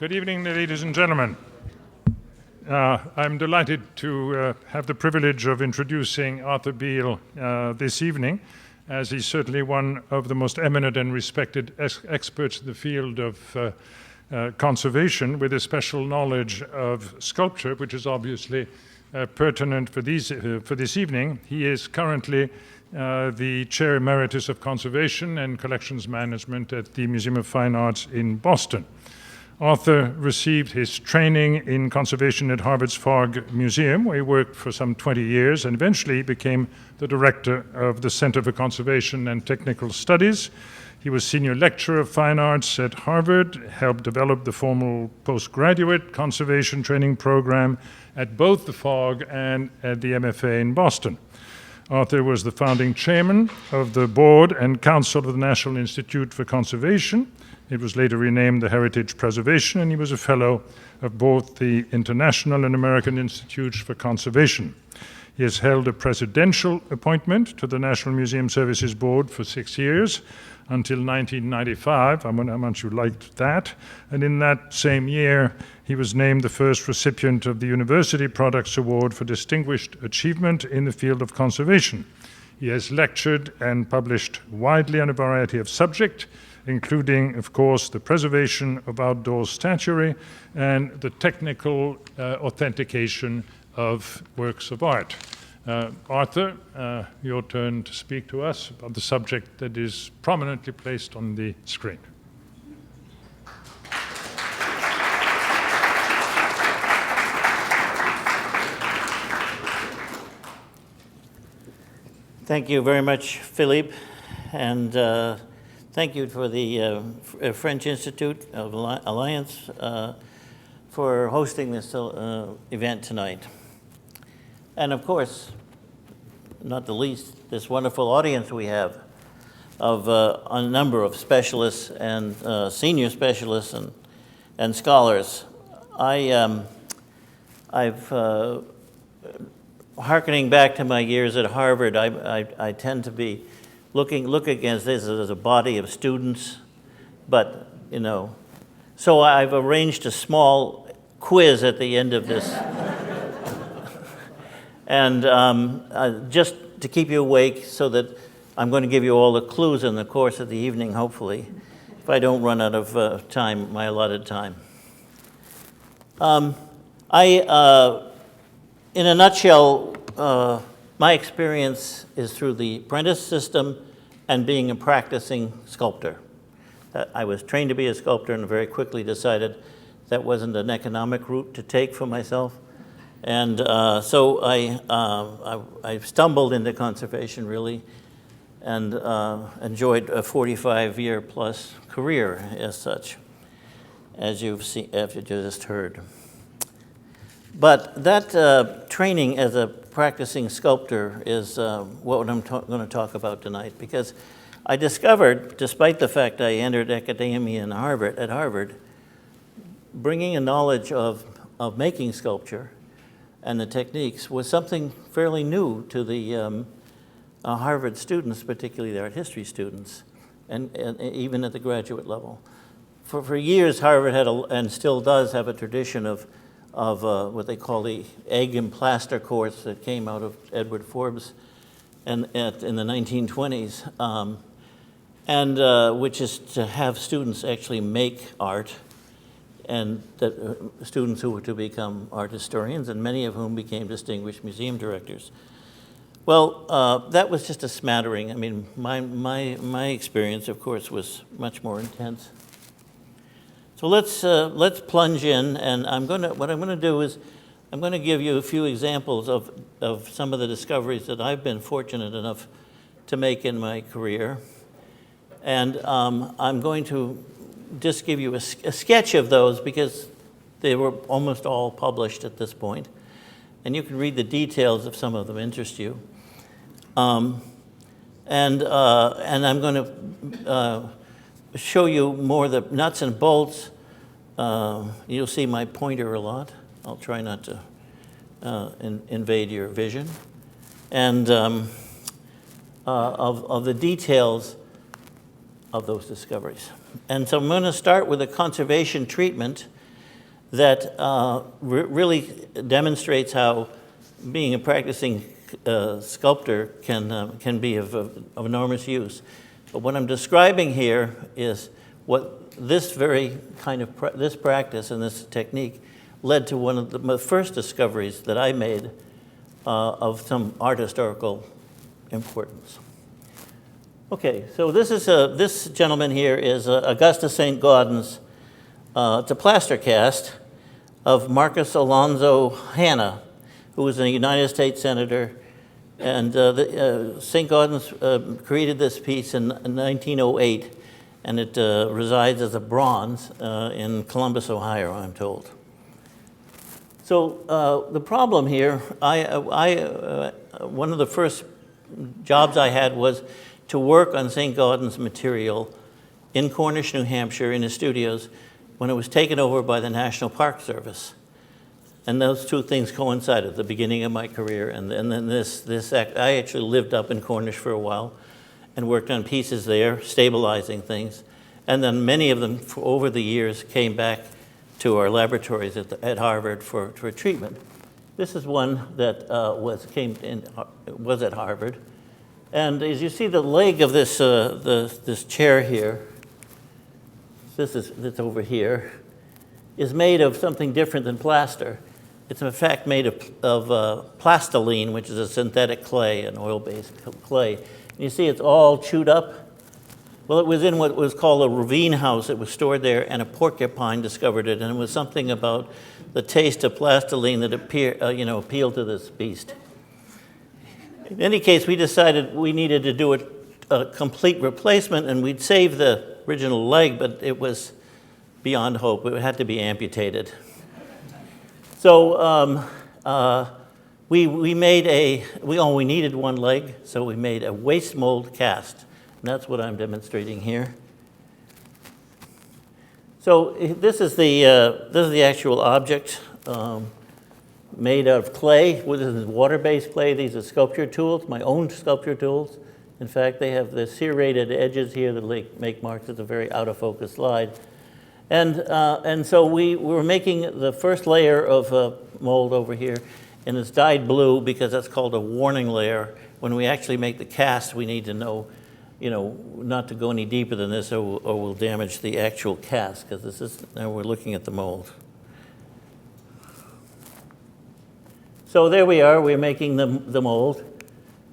Good evening, ladies and gentlemen. I'm delighted to have the privilege of introducing Arthur Beale this evening, as he's certainly one of the most eminent and respected experts in the field of conservation, with a special knowledge of sculpture, which is obviously pertinent for this evening. He is currently the Chair Emeritus of Conservation and Collections Management at the Museum of Fine Arts in Boston. Arthur received his training in conservation at Harvard's Fogg Museum, where he worked for some 20 years and eventually became the director of the Center for Conservation and Technical Studies. He was senior lecturer of fine arts at Harvard, helped develop the formal postgraduate conservation training program at both the Fogg and at the MFA in Boston. Arthur was the founding chairman of the board and council of the National Institute for Conservation. It was later renamed the Heritage Preservation, and he was a fellow of both the International and American Institutes for Conservation. He has held a presidential appointment to the National Museum Services Board for 6 years, until 1995. How much you liked that. And in that same year, he was named the first recipient of the University Products Award for Distinguished Achievement in the field of conservation. He has lectured and published widely on a variety of subjects, including, of course, the preservation of outdoor statuary and the technical authentication of works of art. Arthur, your turn to speak to us about the subject that is prominently placed on the screen. Thank you very much, Philippe, and thank you for the French Institute of Alliance for hosting this event tonight. And of course, not the least, this wonderful audience we have of a number of specialists and senior specialists and scholars. Harkening back to my years at Harvard, I tend to be look against this as a body of students, but so I've arranged a small quiz at the end of this. And just to keep you awake, so that I'm going to give you all the clues in the course of the evening, hopefully, if I don't run out of time, my allotted time. In a nutshell, my experience is through the apprentice system and being a practicing sculptor. I was trained to be a sculptor and very quickly decided that wasn't an economic route to take for myself. And so I stumbled into conservation, really, and enjoyed a 45-year plus career as such, as you've seen, as you just heard. But that training as a practicing sculptor is what I'm going to talk about tonight, because I discovered, despite the fact I entered academia at Harvard, bringing a knowledge of making sculpture and the techniques was something fairly new to the Harvard students, particularly the art history students, and even at the graduate level. For years, Harvard had and still does have a tradition of what they call the egg and plaster course that came out of Edward Forbes in the 1920s, which is to have students actually make art, and that students who were to become art historians, and many of whom became distinguished museum directors. Well, that was just a smattering. I mean, my experience, of course, was much more intense. So let's plunge in, and what I'm gonna do is I'm gonna give you a few examples of some of the discoveries that I've been fortunate enough to make in my career, and I'm going to just give you a sketch of those because they were almost all published at this point, and you can read the details if some of them interest you. And I'm going to show you more the nuts and bolts. You'll see my pointer a lot. I'll try not to invade your vision. And of the details of those discoveries. And so I'm going to start with a conservation treatment that really demonstrates how being a practicing sculptor can be of enormous use. But what I'm describing here is what this very kind of this practice and this technique led to one of the first discoveries that I made of some art historical importance. Okay, so this gentleman here is Augustus St. Gaudens. It's a plaster cast of Marcus Alonzo Hanna, who was a United States senator. And St. Gaudens created this piece in 1908, and it resides as a bronze in Columbus, Ohio, I'm told. So the problem here, one of the first jobs I had was to work on St. Gaudens' material in Cornish, New Hampshire, in his studios, when it was taken over by the National Park Service. And those two things coincided, the beginning of my career and then this act. I actually lived up in Cornish for a while and worked on pieces there, stabilizing things. And then many of them, over the years, came back to our laboratories at Harvard for treatment. This is one that was at Harvard. And as you see the leg of this, this chair here, that's over here, is made of something different than plaster. It's in fact made of plastiline, which is a synthetic clay, an oil-based clay. And you see it's all chewed up. Well, it was in what was called a ravine house. It was stored there, and a porcupine discovered it, and it was something about the taste of plastiline that appealed to this beast. In any case, we decided we needed to do a complete replacement, and we'd save the original leg, but it was beyond hope. It had to be amputated. So we needed one leg, so we made a waste mold cast, and that's what I'm demonstrating here. So this is the actual object made out of clay. This is water-based clay. These are sculpture tools, my own sculpture tools. In fact, they have the serrated edges here that make marks. It's a very out-of-focus slide. And so we were making the first layer of mold over here, and it's dyed blue because that's called a warning layer. When we actually make the cast, we need to know, not to go any deeper than this, or we'll damage the actual cast, because now we're looking at the mold. So there we are. We're making the mold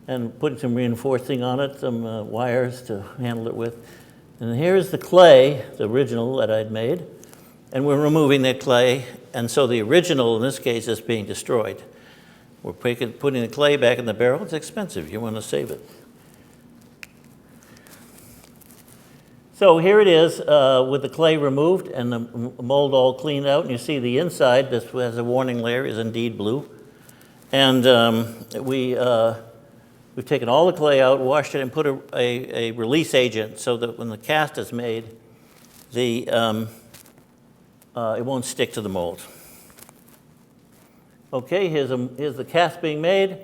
and putting some reinforcing on it, some wires to handle it with. And here's the clay, the original that I'd made, and we're removing that clay, and so the original in this case is being destroyed. We're putting the clay back in the barrel. It's expensive. You want to save it. So here it is with the clay removed and the mold all cleaned out, and you see the inside, this has a warning layer, is indeed blue. And we've taken all the clay out, washed it, and put a release agent so that when the cast is made, it won't stick to the mold. Okay, here's the cast being made,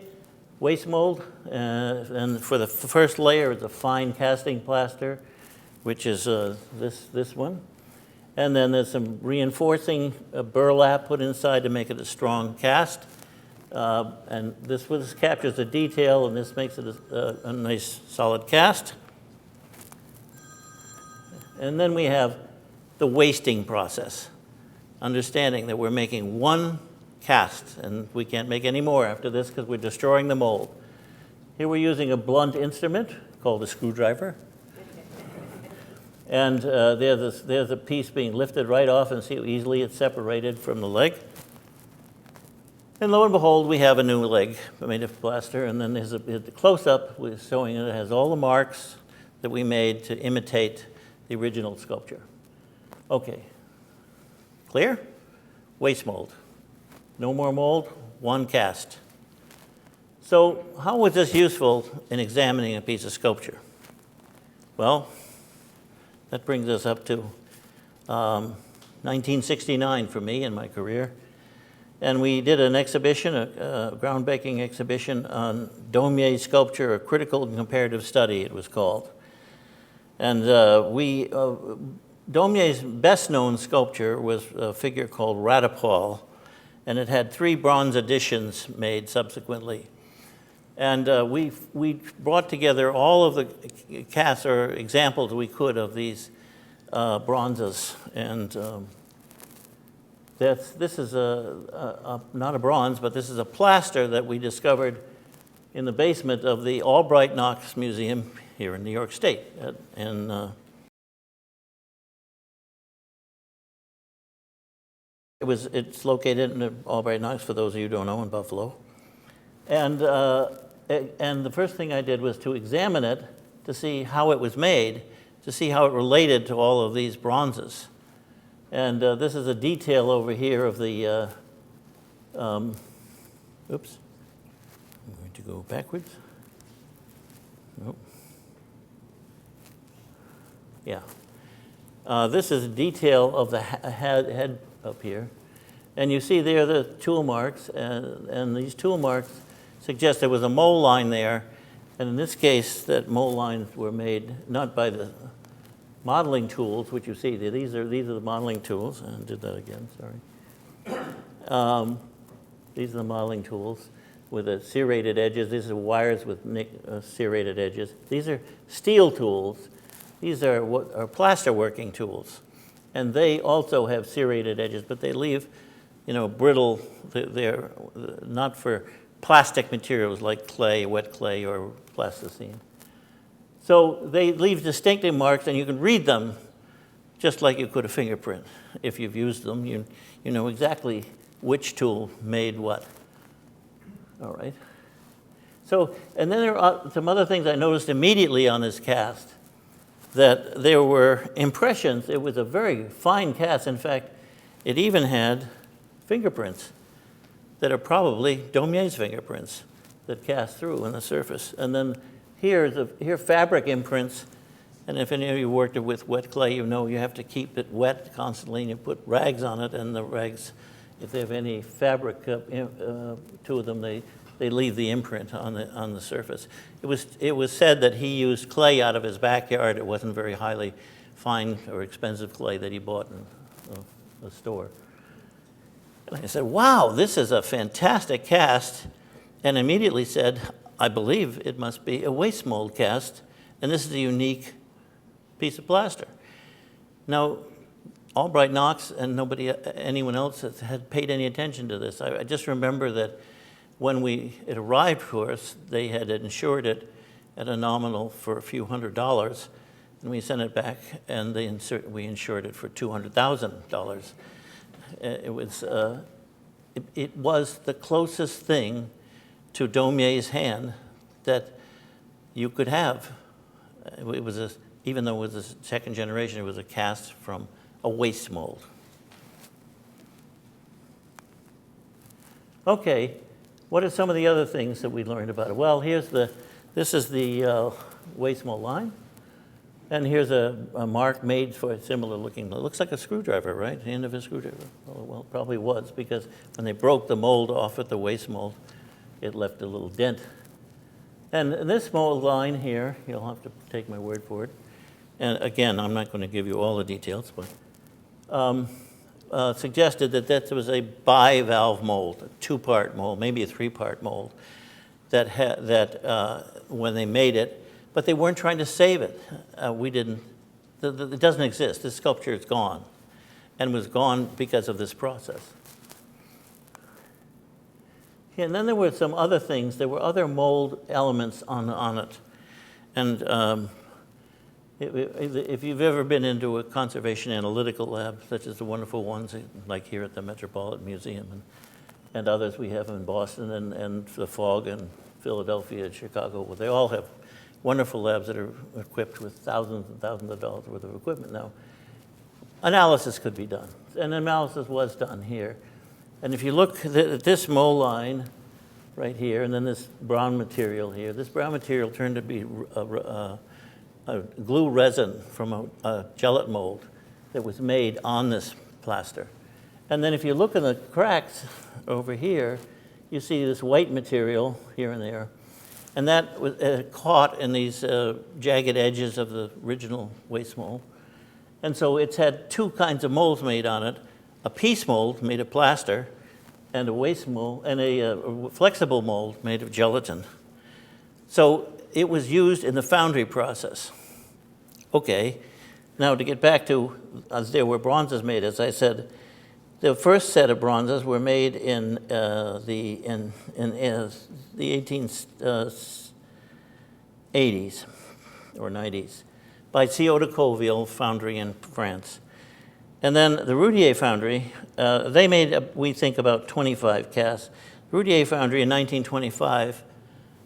waste mold, and for the first layer, it's a fine casting plaster, which is this one. And then there's some reinforcing burlap put inside to make it a strong cast. And this captures the detail, and this makes it a nice solid cast. And then we have the wasting process, understanding that we're making one cast, and we can't make any more after this because we're destroying the mold. Here we're using a blunt instrument called a screwdriver. And there's a piece being lifted right off, and see how easily it's separated from the leg. And lo and behold, we have a new leg made of plaster, and then there's a close-up showing it has all the marks that we made to imitate the original sculpture. Okay, clear? Waste mold. No more mold, one cast. So how was this useful in examining a piece of sculpture? Well, that brings us up to 1969 for me in my career. And we did an exhibition, a groundbreaking exhibition on Daumier's sculpture, A Critical and Comparative Study, it was called. And we Daumier's best-known sculpture was a figure called Radipole, and it had 3 bronze editions made subsequently. And we brought together all of the casts or examples we could of these bronzes. And this is not a bronze, but this is a plaster that we discovered in the basement of the Albright Knox Museum here in New York State. It's located in Albright Knox, for those of you who don't know, in Buffalo. And the first thing I did was to examine it to see how it was made, to see how it related to all of these bronzes. And this is a detail over here of the, oops, I'm going to go backwards. Nope. Yeah. This is a detail of the head up here. And you see there the tool marks, and these tool marks suggest there was a mold line there. And in this case, that mold lines were made not by the modeling tools, which you see there. These are the modeling tools. I did that again, sorry. These are the modeling tools with the serrated edges. These are wires with serrated edges. These are steel tools. These are what are plaster working tools. And they also have serrated edges, but they leave, brittle. They're not for plastic materials like clay, wet clay, or plasticine. So they leave distinctive marks, and you can read them just like you could a fingerprint. If you've used them, you know exactly which tool made what. All right. So, and then there are some other things I noticed immediately on this cast, that there were impressions. It was a very fine cast. In fact, it even had fingerprints that are probably Daumier's fingerprints that cast through on the surface. And then here fabric imprints. And if any of you worked with wet clay, you know you have to keep it wet constantly, and you put rags on it, and the rags, if they have any fabric to them, they leave the imprint on the surface. It was said that he used clay out of his backyard. It wasn't very highly fine or expensive clay that he bought in a store. And I said, wow, this is a fantastic cast, and immediately said, I believe it must be a waste mold cast, and this is a unique piece of plaster. Now, Albright Knox and anyone else had paid any attention to this. I just remember that when it arrived for us, they had insured it at a nominal for a few $100s, and we sent it back, and we insured it for $200,000. It was the closest thing to Daumier's hand that you could have. It was even though it was a second generation, it was a cast from a waste mold. Okay, what are some of the other things that we learned about it? Well, this is the waste mold line, and here's a mark made for a similar looking. It looks like a screwdriver, right? The end of a screwdriver. Well, it probably was, because when they broke the mold off at the waste mold, it left a little dent. And this mold line here, you'll have to take my word for it. And again, I'm not going to give you all the details, but suggested that was a bivalve mold, a 2-part mold, maybe a 3-part mold, that when they made it, but they weren't trying to save it. It doesn't exist. This sculpture is gone, and was gone because of this process. And then there were some other things. There were other mold elements on it. And if you've ever been into a conservation analytical lab, such as the wonderful ones like here at the Metropolitan Museum and others we have in Boston and the FOG in Philadelphia and Chicago, well, they all have wonderful labs that are equipped with thousands and thousands of dollars worth of equipment now. Analysis could be done, and analysis was done here. And if you look at this mold line right here, and then this brown material here, this brown material turned to be a glue resin from a gelatin mold that was made on this plaster. And then if you look in the cracks over here, you see this white material here and there. And that was caught in these jagged edges of the original waste mold. And so it's had two kinds of molds made on it, a piece mold made of plaster and a waste mold, and a flexible mold made of gelatin. So it was used in the foundry process. Okay, now to get back to, as there were bronzes made, as I said, the first set of bronzes were made in the 1880s or 90s by Sculptural Coville foundry in France. And then the Roudier foundry, they made, we think, about 25 casts. Roudier foundry in 1925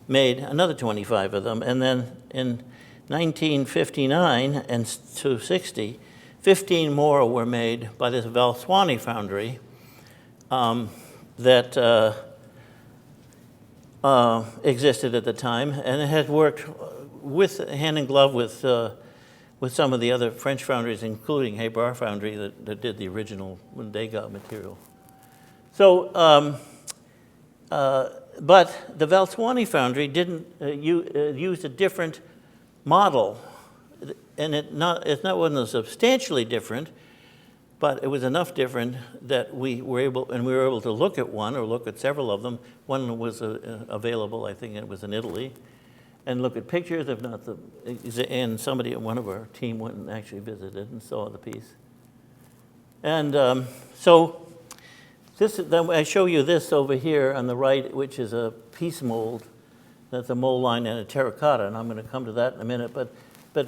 made another 25 of them. And then in 1959 and to 60, 15 more were made by this Valswani foundry that existed at the time, and it had worked hand in glove with some of the other French foundries, including Hébar foundry that did the original Degas material. So, but the Valswani foundry didn't used a different model, and it wasn't substantially different, but it was enough different that we were able to look at one, or look at several of them. One was available, I think it was in Italy, and look at pictures, if not and somebody at one of our team went and actually visited and saw the piece. And so then I show you this over here on the right, which is a piece mold. That's a mold line and a terracotta, and I'm going to come to that in a minute. But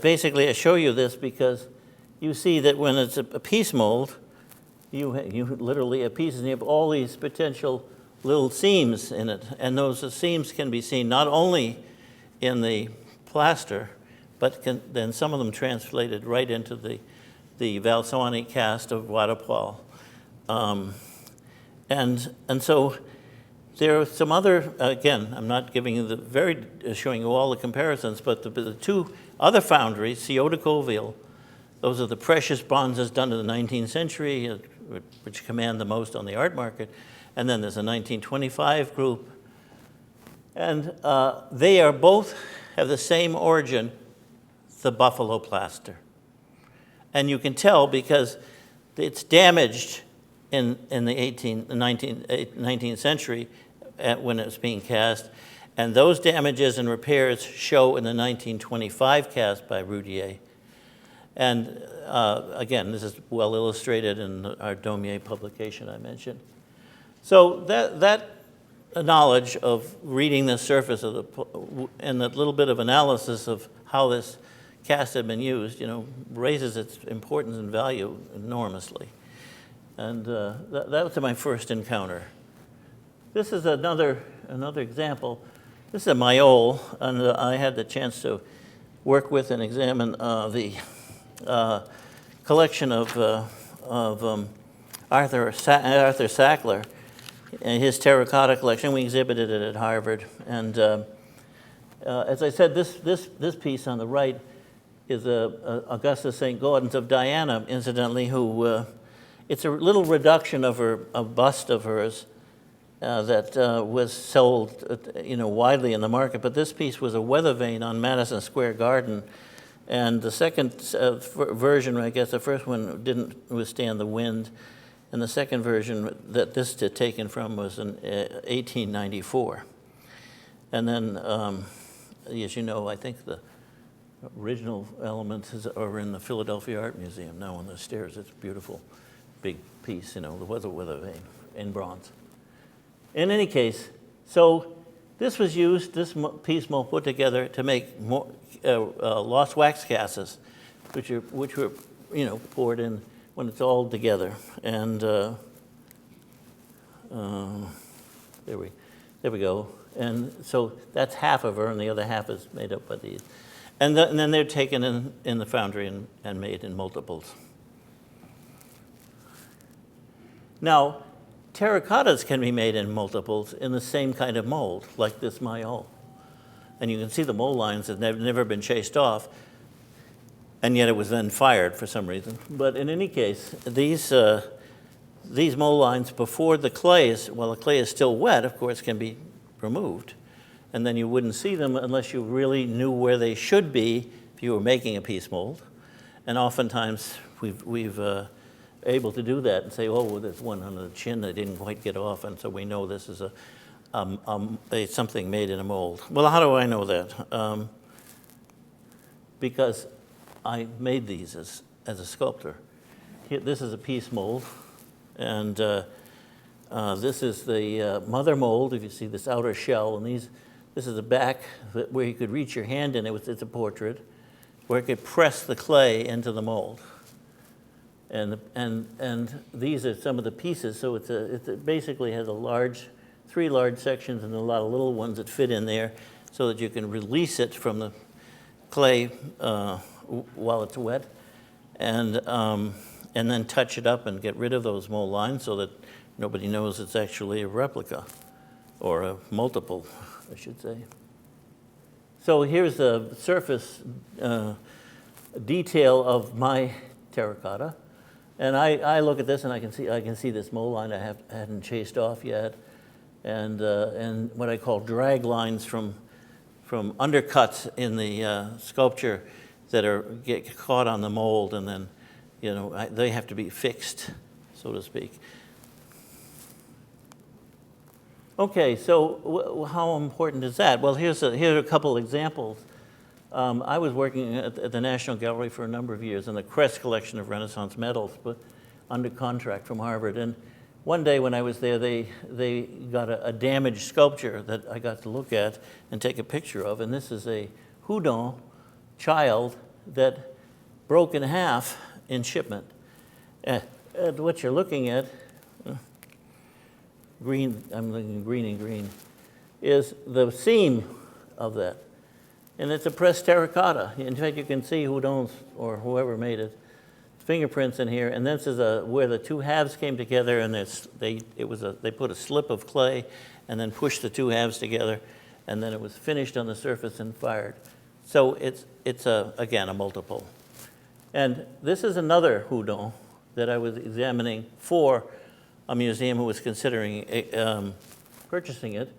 basically, I show you this because you see that when it's a piece mold, you literally have pieces, and you have all these potential little seams in it. And those seams can be seen not only in the plaster, but then some of them translated right into the Valswani cast of Waterpoel. And so there are some other, again, I'm not giving you showing you all the comparisons, but the two other foundries, Sculptural Coville, those are the precious bronzes done in the 19th century, which command the most on the art market. And then there's a 1925 group. And they are both have the same origin, the buffalo plaster. And you can tell because it's damaged in the 19th century when it was being cast. And those damages and repairs show in the 1925 cast by Roudier. And again, this is well illustrated in our Daumier publication I mentioned. So that knowledge of reading the surface of and that little bit of analysis of how this cast had been used, raises its importance and value enormously. And that was my first encounter. This is another example. This is a Mayol, and I had the chance to work with and examine the collection of Arthur Sackler and his terracotta collection. We exhibited it at Harvard, and as I said, this piece on the right is Augusta St. Gaudens of Diana, incidentally, who it's a little reduction of a bust of hers that was sold, widely in the market. But this piece was a weather vane on Madison Square Garden. And the second version, I guess the first one didn't withstand the wind. And the second version that this is taken from was in 1894. And then, as you know, I think the original elements are in the Philadelphia Art Museum now on the stairs. It's a beautiful, big piece, the weather vane in bronze. In any case, so this was used, this piece mold put together to make more, lost wax casts, which were poured in when it's all together. And there we go. And so that's half of her, and the other half is made up by these. And then they're taken in the foundry and made in multiples. Now, terracottas can be made in multiples in the same kind of mold, like this Mayol. And you can see the mold lines have never been chased off, and yet it was then fired for some reason. But in any case, these mold lines before the clay the clay is still wet, of course, can be removed. And then you wouldn't see them unless you really knew where they should be if you were making a piece mold. And oftentimes, we've able to do that and say, oh, well, there's one on the chin that didn't quite get off, and so we know this is something made in a mold. Well, how do I know that? Because I made these as a sculptor. Here, this is a piece mold, and this is the mother mold. If you see this outer shell, and this is the back where you could reach your hand in. It's a portrait where it could press the clay into the mold. And these are some of the pieces. So it basically has three large sections and a lot of little ones that fit in there, so that you can release it from the clay while it's wet, and then touch it up and get rid of those mold lines so that nobody knows it's actually a replica or a multiple, I should say. So here's the surface detail of my terracotta. And I look at this and I can see this mold line I hadn't chased off yet, and what I call drag lines from undercuts in the sculpture that get caught on the mold, and then they have to be fixed, so to speak. Okay, so how important is that? Well, here are a couple examples. I was working at the National Gallery for a number of years in the Crest collection of Renaissance medals, but under contract from Harvard. And one day when I was there, they got a damaged sculpture that I got to look at and take a picture of. And this is a Houdon child that broke in half in shipment. And what you're looking at, green, I'm looking green and green, is the seam of that. And it's a pressed terracotta. In fact, you can see Houdon's, or whoever made it, fingerprints in here. And this is where the two halves came together, and they put a slip of clay and then pushed the two halves together, and then it was finished on the surface and fired. So it's again, a multiple. And this is another Houdon that I was examining for a museum who was considering purchasing it.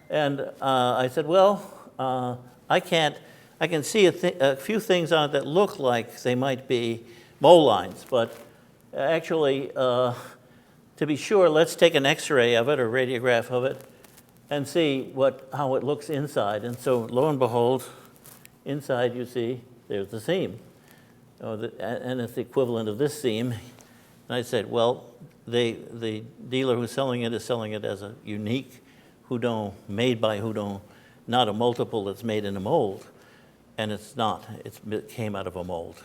And I said, well, I can see a few things on it that look like they might be mold lines, but actually, to be sure, let's take an X-ray of it or radiograph of it and see how it looks inside. And so, lo and behold, inside you see there's the seam, and it's the equivalent of this seam. And I said, well, the dealer who's selling it is selling it as a unique Houdon, made by Houdon, not a multiple that's made in a mold. And it's not. It came out of a mold.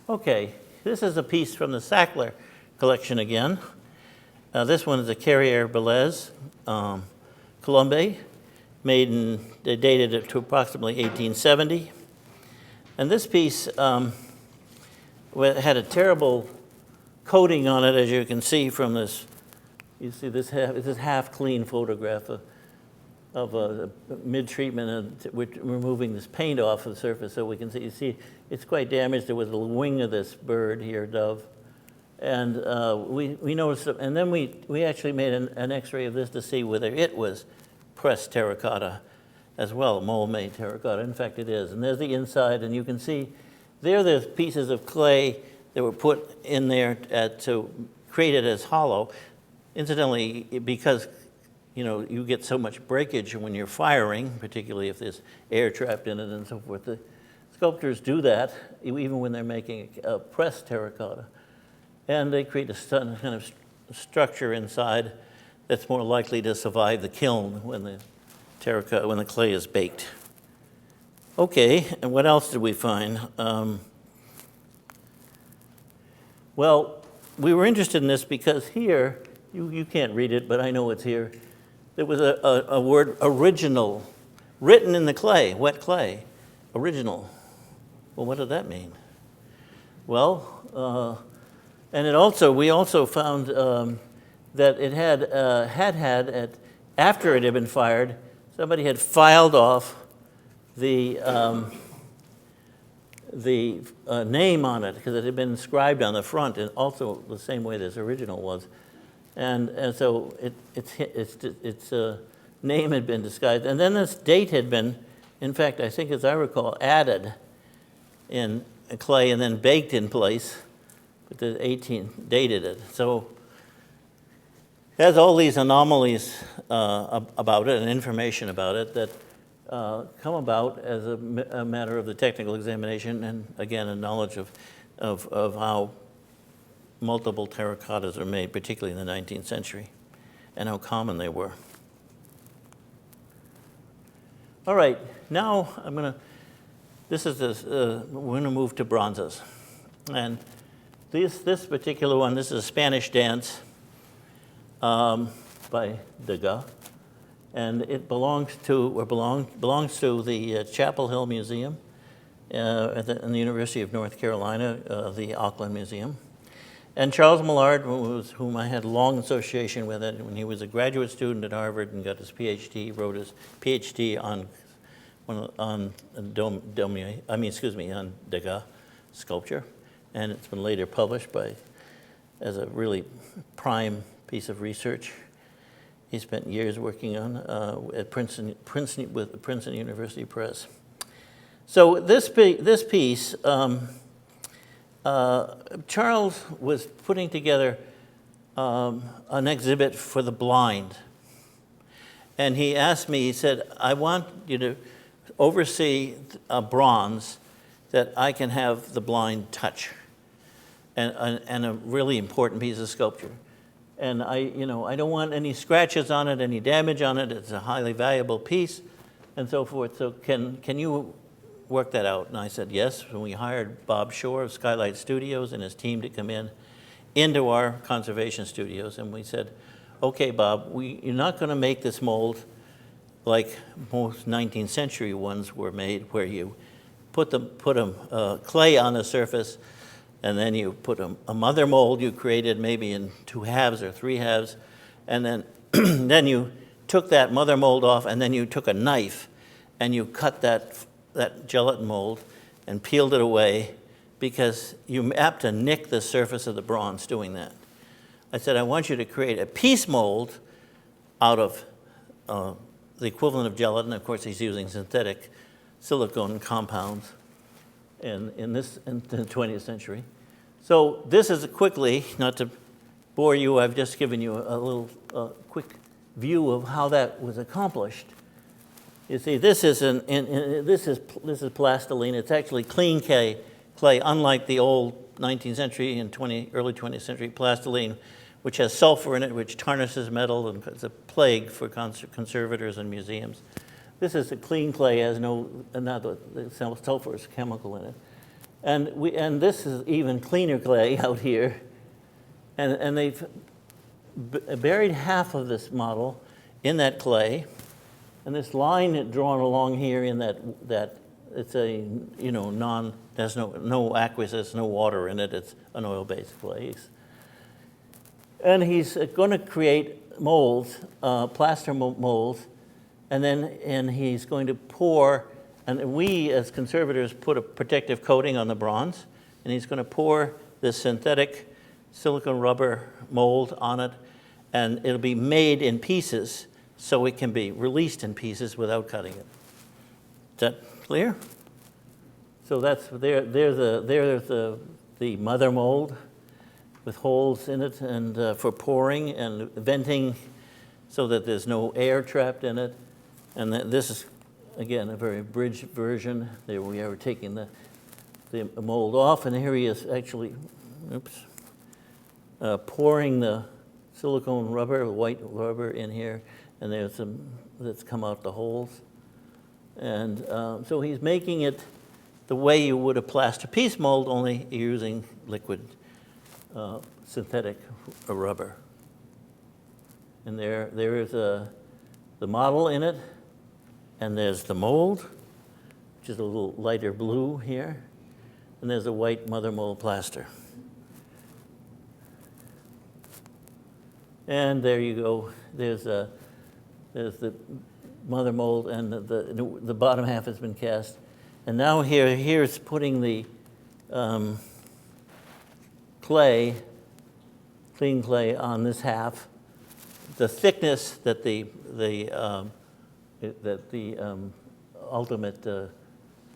Okay, this is a piece from the Sackler collection again. This one is a Carrière Belez Colombe, they dated it to approximately 1870. And this piece had a terrible coating on it, as you can see from this. You see this half-clean photograph of a mid-treatment, and we're removing this paint off of the surface so we can see. You see, it's quite damaged. There was a wing of this bird here, dove, and we noticed. And then we actually made an X-ray of this to see whether it was pressed terracotta as well, mold-made terracotta. In fact, it is. And there's the inside, and you can see there's pieces of clay that were put in there to create it as hollow. Incidentally, because you get so much breakage when you're firing, particularly if there's air trapped in it and so forth. The sculptors do that even when they're making a pressed terracotta, and they create a kind of structure inside that's more likely to survive the kiln when the clay is baked. Okay, and what else did we find? Well, we were interested in this because here. You can't read it, but I know it's here. There was a word, original, written in the clay, wet clay, original. Well, what did that mean? Well, and we also found that it had after it had been fired, somebody had filed off the name on it because it had been inscribed on the front, and also the same way this original was. And so its name had been disguised. And then this date had been in fact, I think as I recall, added in clay and then baked in place, but the 18 dated it. So it has all these anomalies about it and information about it that come about as a matter of the technical examination and, again, a knowledge of how multiple terracottas are made, particularly in the 19th century, and how common they were. All right, now we're going to move to bronzes. And this particular one, this is a Spanish dance by Degas. And it belongs to the Chapel Hill Museum in the University of North Carolina, the Auckland Museum. And Charles Millard, whom I had a long association with it, when he was a graduate student at Harvard and got his PhD, wrote his PhD on Degas sculpture, and it's been later published as a really prime piece of research. He spent years working on at Princeton with the Princeton University Press. So this piece, Charles was putting together an exhibit for the blind. And he asked me, he said, I want you to oversee a bronze that I can have the blind touch, and a really important piece of sculpture. And I don't want any scratches on it, any damage on it. It's a highly valuable piece, and so forth. So can you work that out? And I said yes. And we hired Bob Shore of Skylight Studios and his team to come into our conservation studios, and we said, okay, Bob, you're not going to make this mold like most 19th century ones were made, where you put clay on the surface, and then you put a mother mold you created maybe in 2 halves or 3 halves, and then then you took that mother mold off, and then you took a knife and you cut that gelatin mold and peeled it away, because you're apt to nick the surface of the bronze doing that. I said, I want you to create a piece mold out of the equivalent of gelatin. Of course, he's using synthetic silicone compounds in the 20th century. So this is quickly, not to bore you, I've just given you a little quick view of how that was accomplished. You see, this is plastiline. It's actually clean clay, unlike the old 19th century and early 20th century plastiline, which has sulfur in it, which tarnishes metal, and it's a plague for conservators and museums. This is a clean clay, has the sulfurous chemical in it. And this is even cleaner clay out here. And they've buried half of this model in that clay. And this line drawn along here in that it's a, there's no aqueous, no water in it. It's an oil-based clay. And he's going to create molds, plaster molds, and he's going to pour, and we as conservators put a protective coating on the bronze, and he's going to pour this synthetic silicone rubber mold on it, and it'll be made in pieces so it can be released in pieces without cutting it. Is that clear? So there's the mother mold with holes in it and for pouring and venting so that there's no air trapped in it. And this is, again, a very abridged version. There we are taking the mold off, and here he is actually pouring the silicone rubber, white rubber in here, and there's some that's come out the holes. And so he's making it the way you would a plaster piece mold, only using liquid synthetic rubber. And there is the model in it, and there's the mold, which is a little lighter blue here, and there's a white mother mold plaster. And there you go. There's the mother mold, and the bottom half has been cast. And now here it's putting the clean clay on this half. The thickness that the ultimate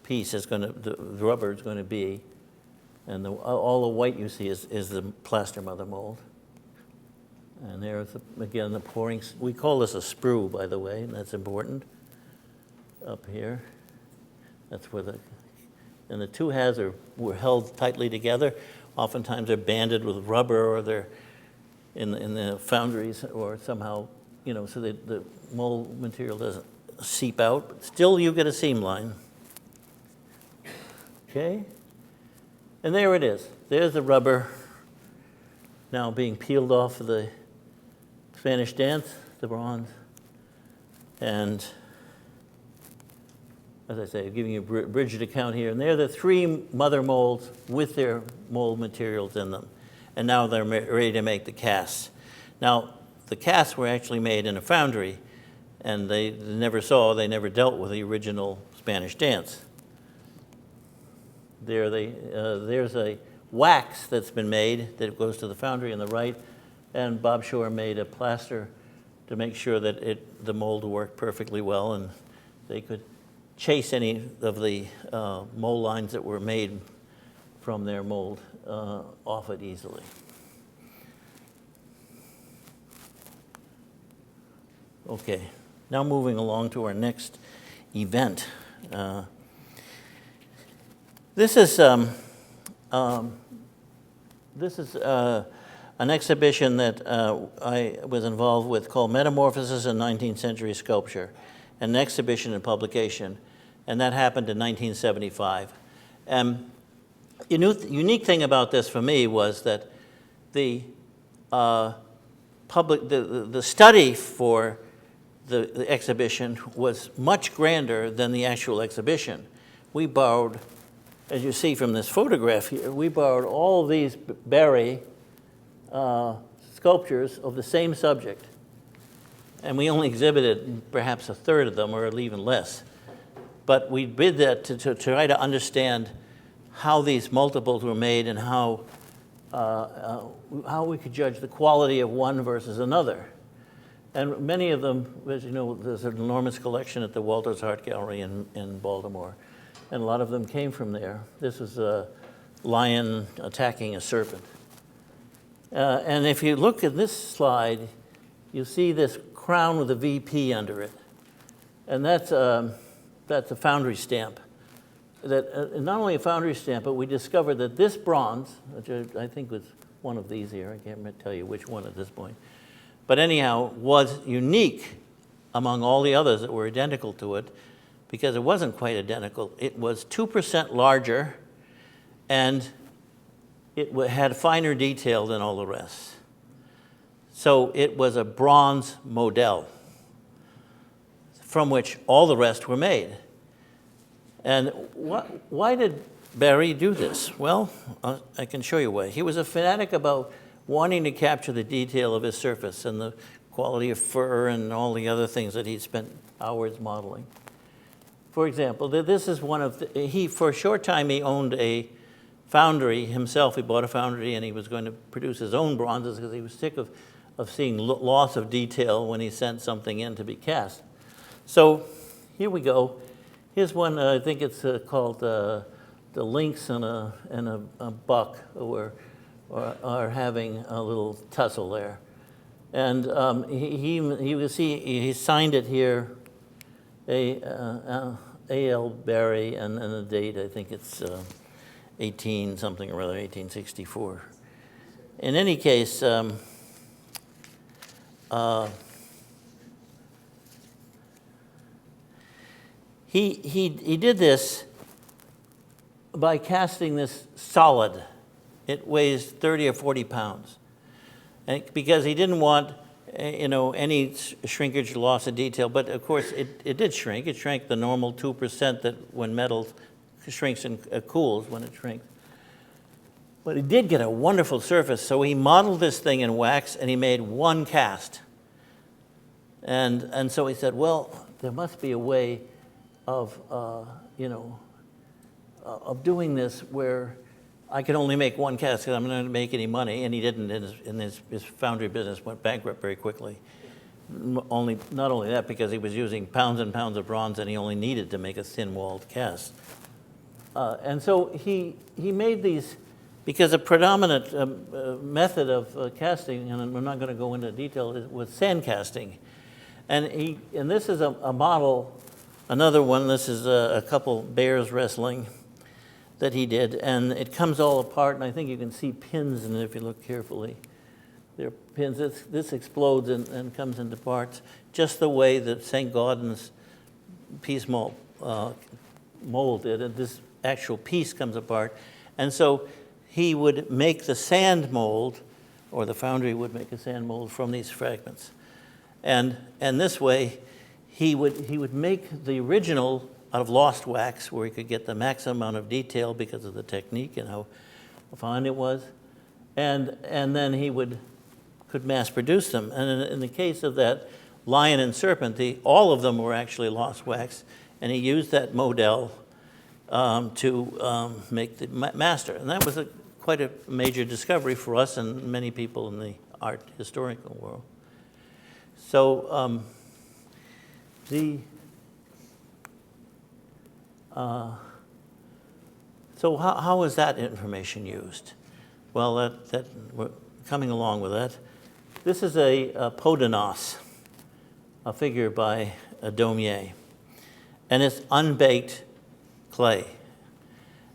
piece is going to, the rubber is going to be. And all the white you see is the plaster mother mold. And there's, again, the pouring. We call this a sprue, by the way, and that's important. Up here. That's where and the two halves were held tightly together. Oftentimes they're banded with rubber, or they're in the foundries, or somehow, so that the mold material doesn't seep out. But still, you get a seam line. Okay? And there it is. There's the rubber now being peeled off of the Spanish dance, the bronze. And as I say, I'm giving you a bridged account here. And there are the three mother molds with their mold materials in them. And now they're ready to make the casts. Now, the casts were actually made in a foundry, and they never dealt with the original Spanish dance. There's a wax that's been made that goes to the foundry on the right, and Bob Shore made a plaster to make sure that the mold worked perfectly well, and they could chase any of the mold lines that were made from their mold off it easily. Okay, now moving along to our next event. This is an exhibition that I was involved with called Metamorphosis in 19th Century Sculpture, an exhibition and publication, and that happened in 1975. The unique thing about this for me was that the study for the exhibition was much grander than the actual exhibition. We borrowed, as you see from this photograph here, we borrowed all of these Barry sculptures of the same subject. And we only exhibited perhaps a third of them, or even less. But we did that to try to understand how these multiples were made and how we could judge the quality of one versus another. And many of them, as you know, there's an enormous collection at the Walters Art Gallery in Baltimore. And a lot of them came from there. This is a lion attacking a serpent. And if you look at this slide, you see this crown with a VP under it. And that's a foundry stamp. Not only a foundry stamp, but we discovered that this bronze, which I think was one of these here, I can't tell you which one at this point, but anyhow, was unique among all the others that were identical to it, because it wasn't quite identical. It was 2% larger, and it had finer detail than all the rest. So it was a bronze model from which all the rest were made. And why did Barry do this? Well, I can show you why. He was a fanatic about wanting to capture the detail of his surface and the quality of fur and all the other things that he'd spent hours modeling. For example, this is one of for a short time he owned a foundry himself. He bought a foundry and he was going to produce his own bronzes because he was sick of seeing loss of detail when he sent something in to be cast. So here we go. Here's one, I think it's called the lynx and a buck are having a little tussle there. And he signed it here, A.L. Barry, and the date, I think it's 18-something or other, 1864. In any case, he did this by casting this solid. It weighs 30 or 40 pounds. And because he didn't want any shrinkage, loss of detail, but of course it did shrink. It shrank the normal 2% that when metal shrinks and cools when it shrinks. But he did get a wonderful surface, so he modeled this thing in wax and he made one cast. And so he said, well, there must be a way of doing this where I could only make one cast because I'm not going to make any money. And he didn't. His foundry business went bankrupt very quickly. Not only that, because he was using pounds and pounds of bronze and he only needed to make a thin-walled cast. And so he made these, because a predominant method of casting, and we're not going to go into detail, was sand casting. And this is a model, another one, this is a couple bears wrestling that he did, and it comes all apart, and I think you can see pins in it if you look carefully. There are pins. This explodes and comes into parts, just the way that St. Gaudens's piece mold did, and this actual piece comes apart. And so he would make the sand mold, or the foundry would make a sand mold from these fragments. And this way, he would make the original out of lost wax, where he could get the maximum amount of detail because of the technique and how fine it was. And then he could mass produce them. And in the case of that lion and serpent, all of them were actually lost wax, and he used that model to make the master. And that was quite a major discovery for us and many people in the art historical world. So so how is that information used? Well, we're coming along with that. This is a Podanos, a figure by Daumier, and it's unbaked clay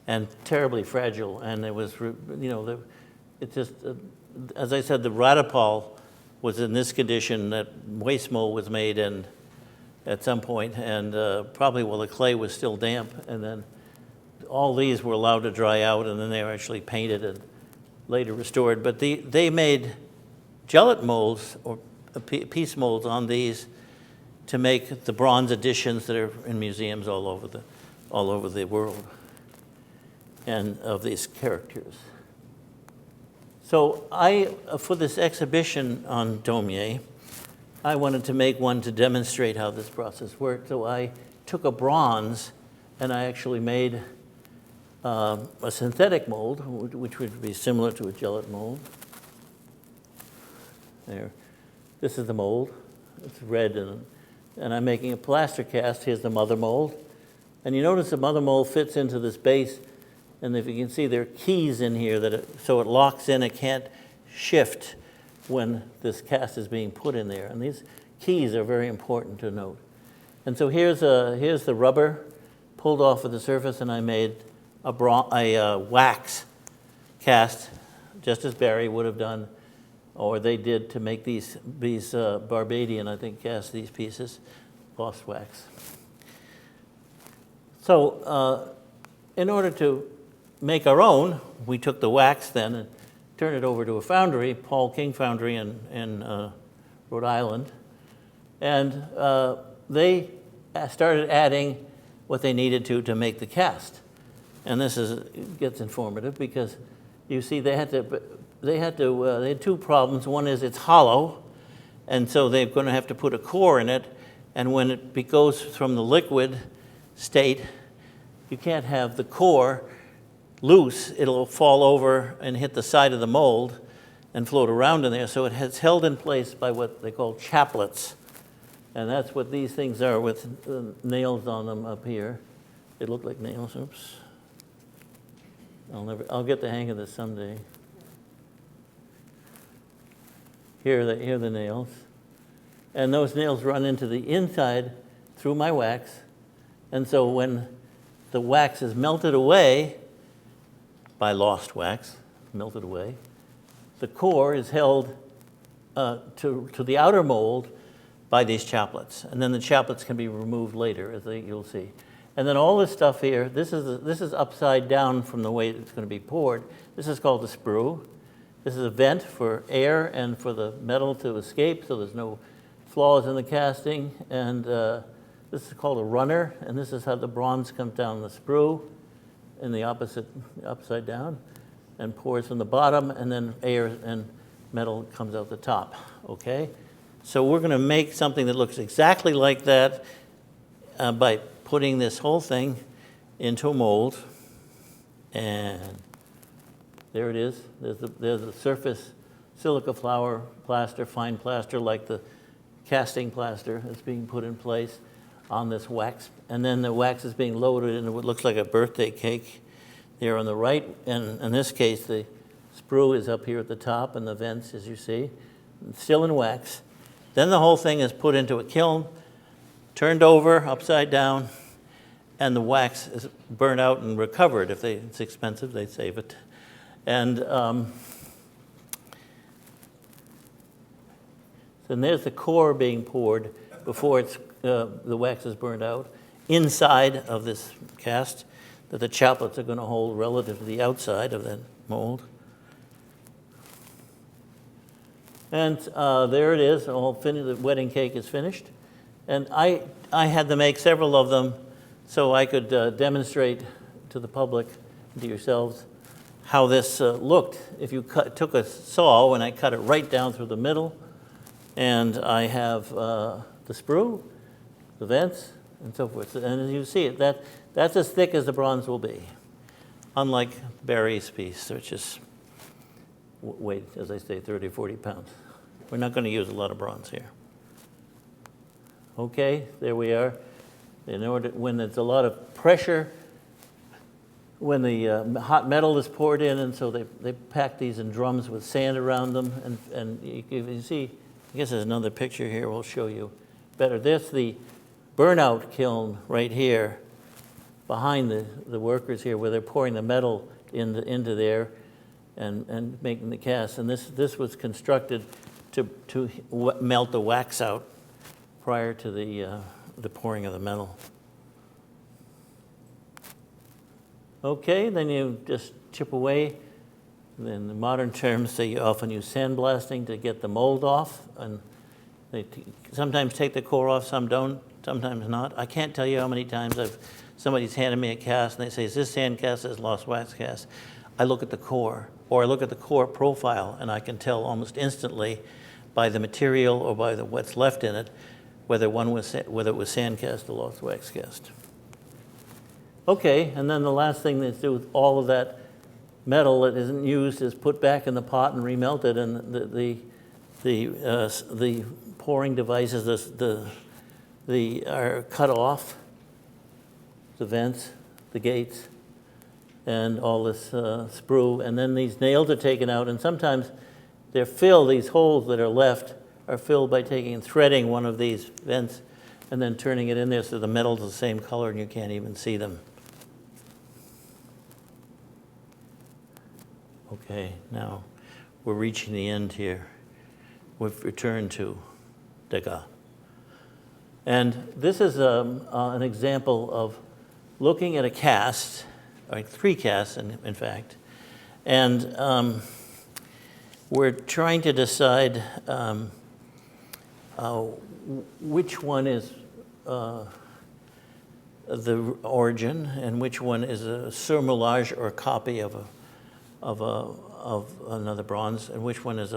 and terribly fragile. And it was, it just, as I said, the Radipal was in this condition that waste mold was made in at some point, and probably while the clay was still damp, and then all these were allowed to dry out, and then they were actually painted and later restored. But they made gellet molds or piece molds on these to make the bronze editions that are in museums all over the world, and of these characters. So for this exhibition on Daumier, I wanted to make one to demonstrate how this process worked. So I took a bronze and I actually made a synthetic mold, which would be similar to a gellet mold. There. This is the mold. It's red, and I'm making a plaster cast. Here's the mother mold. And you notice the mother mold fits into this base, and if you can see, there are keys in here so it locks in. It can't shift when this cast is being put in there. And these keys are very important to note. And so here's the rubber pulled off of the surface, and I made a wax cast, just as Barry would have done, or they did to make these Barbadian, I think, cast these pieces, lost wax. So in order to make our own, we took the wax then and turned it over to a foundry, Paul King Foundry in Rhode Island, and they started adding what they needed to make the cast. And this gets informative because you see they had two problems. One is it's hollow, and so they're going to have to put a core in it, and when it goes from the liquid state, you can't have the core loose. It'll fall over and hit the side of the mold and float around in there. So it's held in place by what they call chaplets. And that's what these things are, with nails on them up here. They look like nails. Oops. I'll get the hang of this someday. Here are the nails. And those nails run into the inside through my wax. And so when the wax is melted away by lost wax, melted away, the core is held to the outer mold by these chaplets. And then the chaplets can be removed later, as you'll see. And then all this stuff here, this is upside down from the way it's going to be poured. This is called the sprue. This is a vent for air and for the metal to escape, so there's no flaws in the casting. And this is called a runner, and this is how the bronze comes down the sprue in the upside down, and pours from the bottom, and then air and metal comes out the top, okay? So we're going to make something that looks exactly like that by putting this whole thing into a mold. And there it is. There's the surface silica flour plaster, fine plaster, like the casting plaster that's being put in place on this wax. And then the wax is being loaded into what looks like a birthday cake there on the right. And in this case, the sprue is up here at the top and the vents, as you see, still in wax. Then the whole thing is put into a kiln, turned over, upside down, and the wax is burned out and recovered. If it's expensive, they save it. And then there's the core being poured before the wax is burned out inside of this cast that the chaplets are going to hold relative to the outside of that mold. And there it is, all finished. The wedding cake is finished. And I had to make several of them so I could demonstrate to the public, to yourselves, how this looked. If you took a saw and I cut it right down through the middle, and I have the sprue, the vents, and so forth. And as you see it, that's as thick as the bronze will be, unlike Barry's piece, which is weight, as I say, 30 or 40 pounds. We're not going to use a lot of bronze here. Okay, there we are. When there's a lot of pressure, when the hot metal is poured in, and so they pack these in drums with sand around them, and you see, I guess there's another picture here we'll show you better. There's the burnout kiln right here behind the workers here, where they're pouring the metal into there and making the cast. And this was constructed to melt the wax out prior to the pouring of the metal. Okay, then you just chip away. In the modern terms, they often use sandblasting to get the mold off, and they sometimes take the core off, some don't, sometimes not. I can't tell you how many times somebody's handed me a cast and they say, "Is this sand cast, is lost wax cast?" I look at the core, or I look at the core profile, and I can tell almost instantly by the material or by what's left in it whether it was sand cast or lost wax cast. Okay, and then the last thing they do with all of that metal that isn't used is put back in the pot and remelted, and the pouring devices are cut off, the vents, the gates, and all this sprue, and then these nails are taken out, and sometimes they're filled, these holes that are left are filled by taking and threading one of these vents and then turning it in there so the metal's the same color and you can't even see them. Okay, now we're reaching the end here. We've returned to Degas. And this is an example of looking at a cast, or 3 casts in fact, and we're trying to decide which one is the origin and which one is a surmoulage or a copy of another bronze, and which one is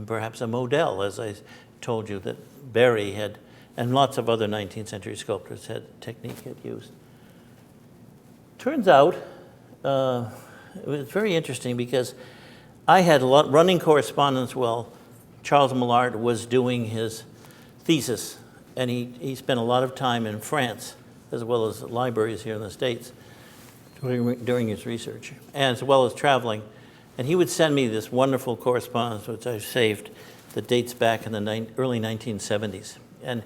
perhaps a model, as I told you that Barry had, and lots of other 19th century sculptors had used. Turns out, it was very interesting because I had running correspondence while Charles Millard was doing his thesis, and he spent a lot of time in France as well as libraries here in the States during his research, as well as traveling. And he would send me this wonderful correspondence, which I've saved, that dates back in the early 1970s. And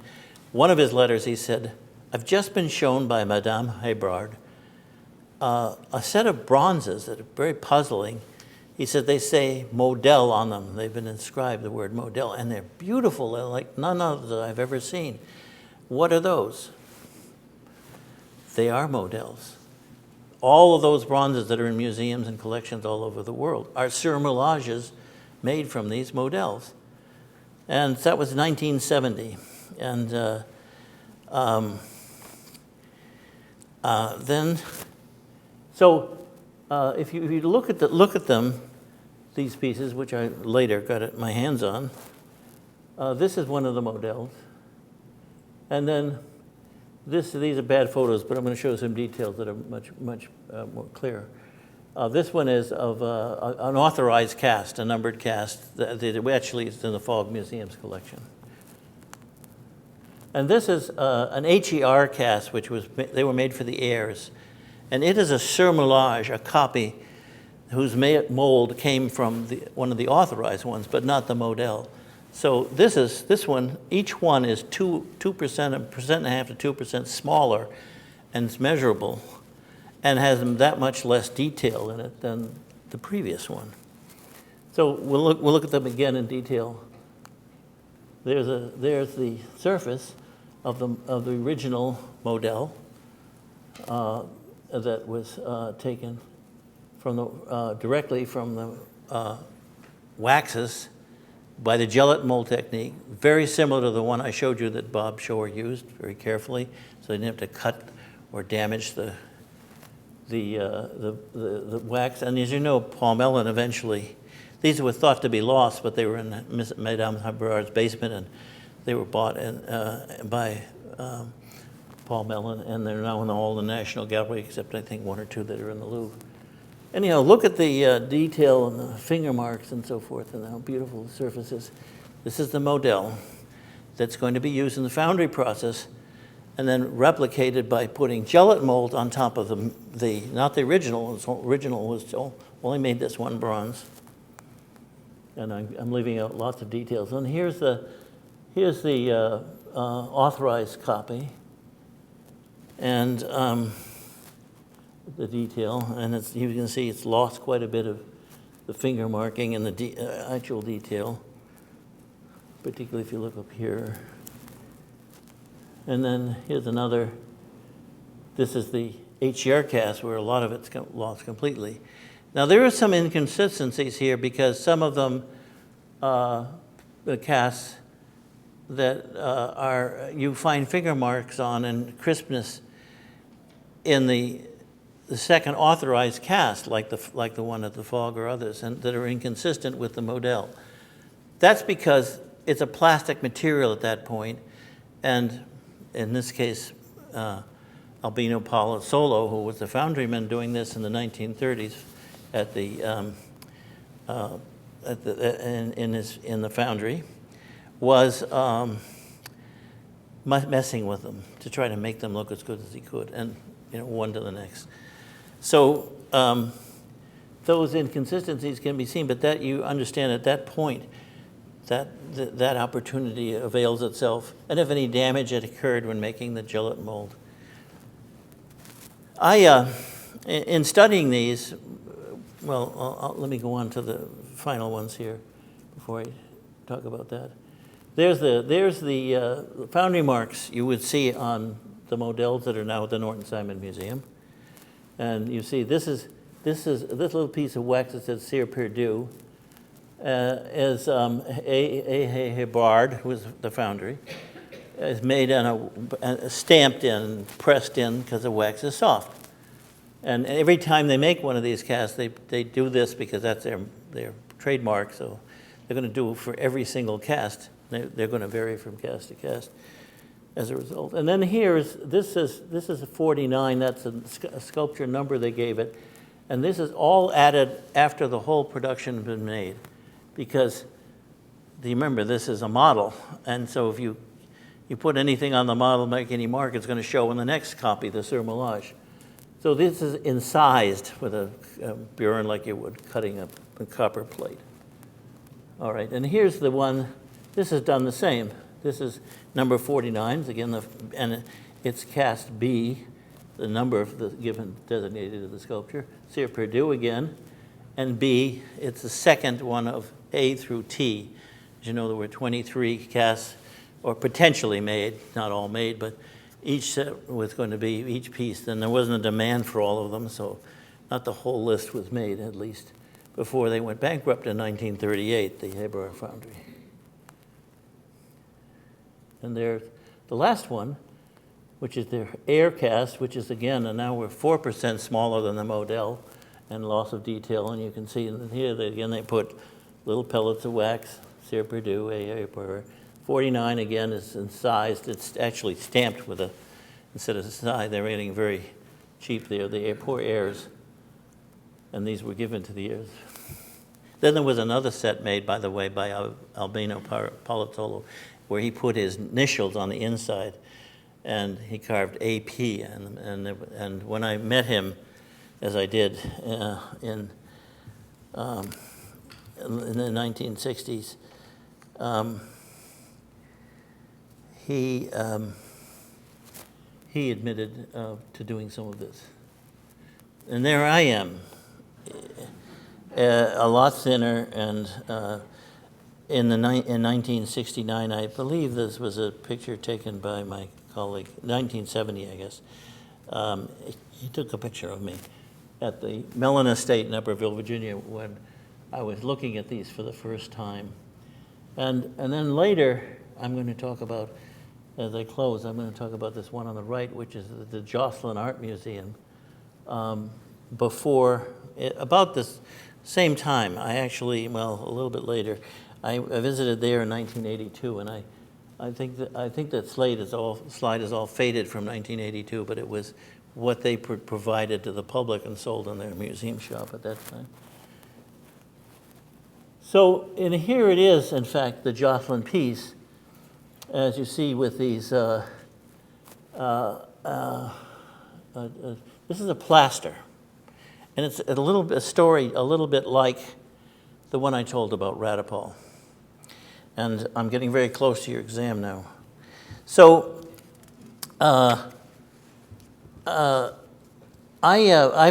one of his letters, he said, "I've just been shown by Madame Hebrard a set of bronzes that are very puzzling." He said, "They say model on them. They've been inscribed the word model, and they're beautiful. They're like none others that I've ever seen. What are those?" They are models. All of those bronzes that are in museums and collections all over the world are surmoulages made from these models. And that was 1970. And if you look at them, these pieces, which I later got my hands on, this is one of the models. And then these are bad photos, but I'm going to show some details that are much more clear. This one is of an authorized cast, a numbered cast, that actually is in the Fogg Museum's collection. And this is an HER cast, they were made for the heirs. And it is a surmoulage, a copy whose mold came from one of the authorized ones, but not the model. So this one, each one is 2%, 1.5% to 2% smaller, and it's measurable, and has that much less detail in it than the previous one. So we'll look at them again in detail. There's the surface of the original model that was taken from directly from the waxes by the gillette mold technique, very similar to the one I showed you that Bob Shore used very carefully, so they didn't have to cut or damage the wax. And as you know, Paul Ellen eventually, these were thought to be lost, but they were in Madame Habrard's basement, and they were bought by Paul Mellon, and they're now in all the National Gallery, except I think one or two that are in the Louvre. Anyhow, look at the detail and the finger marks and so forth, and how beautiful the surface is. This is the model that's going to be used in the foundry process, and then replicated by putting gillette mold on top of not the original. The original was only made this one bronze, and I'm leaving out lots of details. And here's the authorized copy, and the detail, and you can see it's lost quite a bit of the finger marking and the actual detail, particularly if you look up here. And then here's another. This is the HER cast, where a lot of it's lost completely. Now there are some inconsistencies here, because some of them, the casts that you find finger marks on and crispness in the second authorized cast, like the one at the Fog or others, and that are inconsistent with the model. That's because it's a plastic material at that point, and in this case, Albino Palazzolo, who was the foundryman doing this in the 1930s in the foundry, was messing with them to try to make them look as good as he could, and one to the next. So those inconsistencies can be seen, but that you understand at that point that opportunity avails itself, and if any damage had occurred when making the gillette mold. In studying these, let me go on to the final ones here before I talk about that. There's the foundry marks you would see on the models that are now at the Norton Simon Museum. And you see this little piece of wax that says Cire Perdue is A. Hebard, who was the foundry, is made stamped in, pressed in, because the wax is soft. And every time they make one of these casts, they do this because that's their trademark. So they're going to do it for every single cast. They're going to vary from cast to cast as a result. And then this is a 49. That's a sculpture number they gave it. And this is all added after the whole production has been made, because remember, this is a model. And so if you put anything on the model, make any mark, it's going to show in the next copy, the surmoulage. So this is incised with a burin like you would cutting a copper plate. All right, and here's the one. This is done the same. This is number 49, again, and it's cast B, the number of the given designated to the sculpture. Cire Perdue again, and B, it's the second one of A through T. As you know, there were 23 casts, or potentially made, not all made, but each set was going to be each piece. And there wasn't a demand for all of them, so not the whole list was made, at least, before they went bankrupt in 1938, the Hebard foundry. And there's the last one, which is their air cast, which is, again, and now we're 4% smaller than the model, and loss of detail. And you can see here, they put little pellets of wax, Cire Perdue, A. 49, again, is incised. It's actually stamped with instead of side, they're getting very cheap there, the poor heirs. And these were given to the heirs. Then there was another set made, by the way, by Albino Palazzolo, where he put his initials on the inside, and he carved AP. And when I met him, as I did in the 1960s, he admitted to doing some of this. And there I am, a lot thinner, and in 1969, I believe this was a picture taken by my colleague, 1970, I guess. He took a picture of me at the Mellon Estate in Upperville, Virginia, when I was looking at these for the first time. And then later, I'm going to talk about, as I close, I'm going to talk about this one on the right, which is the Joslin Art Museum. About this same time, I actually, well, a little bit later, I visited there in 1982, and I think that slide is all faded from 1982, but it was what they provided to the public and sold in their museum shop at that time. So, and here it is, in fact, the Joslin piece, as you see with these. This is a plaster, and it's a story a little bit like the one I told about Radipole. And I'm getting very close to your exam now. So, I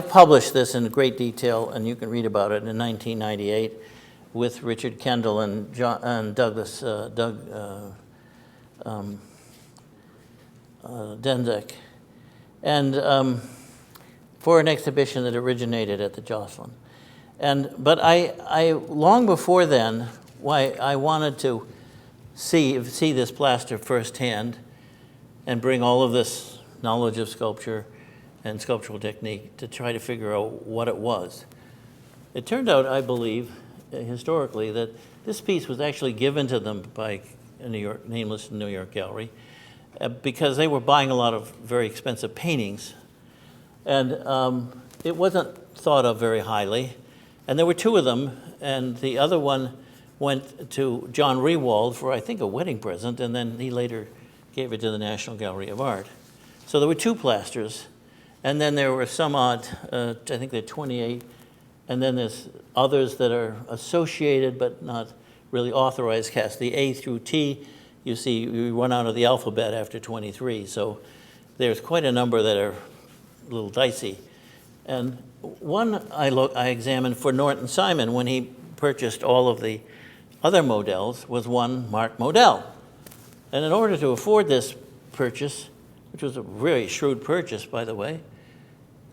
published this in great detail, and you can read about it in 1998 with Richard Kendall and Doug Denzek, and for an exhibition that originated at the Joslin. But I long before then, I wanted to see this plaster firsthand and bring all of this knowledge of sculpture and sculptural technique to try to figure out what it was. It turned out, I believe, historically, that this piece was actually given to them by a nameless New York gallery because they were buying a lot of very expensive paintings, and it wasn't thought of very highly. And there were two of them, and the other one went to John Rewald for, I think, a wedding present, and then he later gave it to the National Gallery of Art. So there were two plasters, and then there were some odd, I think there are 28, and then there's others that are associated but not really authorized casts. The A through T, you see, we run out of the alphabet after 23, so there's quite a number that are a little dicey. And one I examined for Norton Simon when he purchased all of the other Models was one marked Model. And in order to afford this purchase, which was a very shrewd purchase, by the way,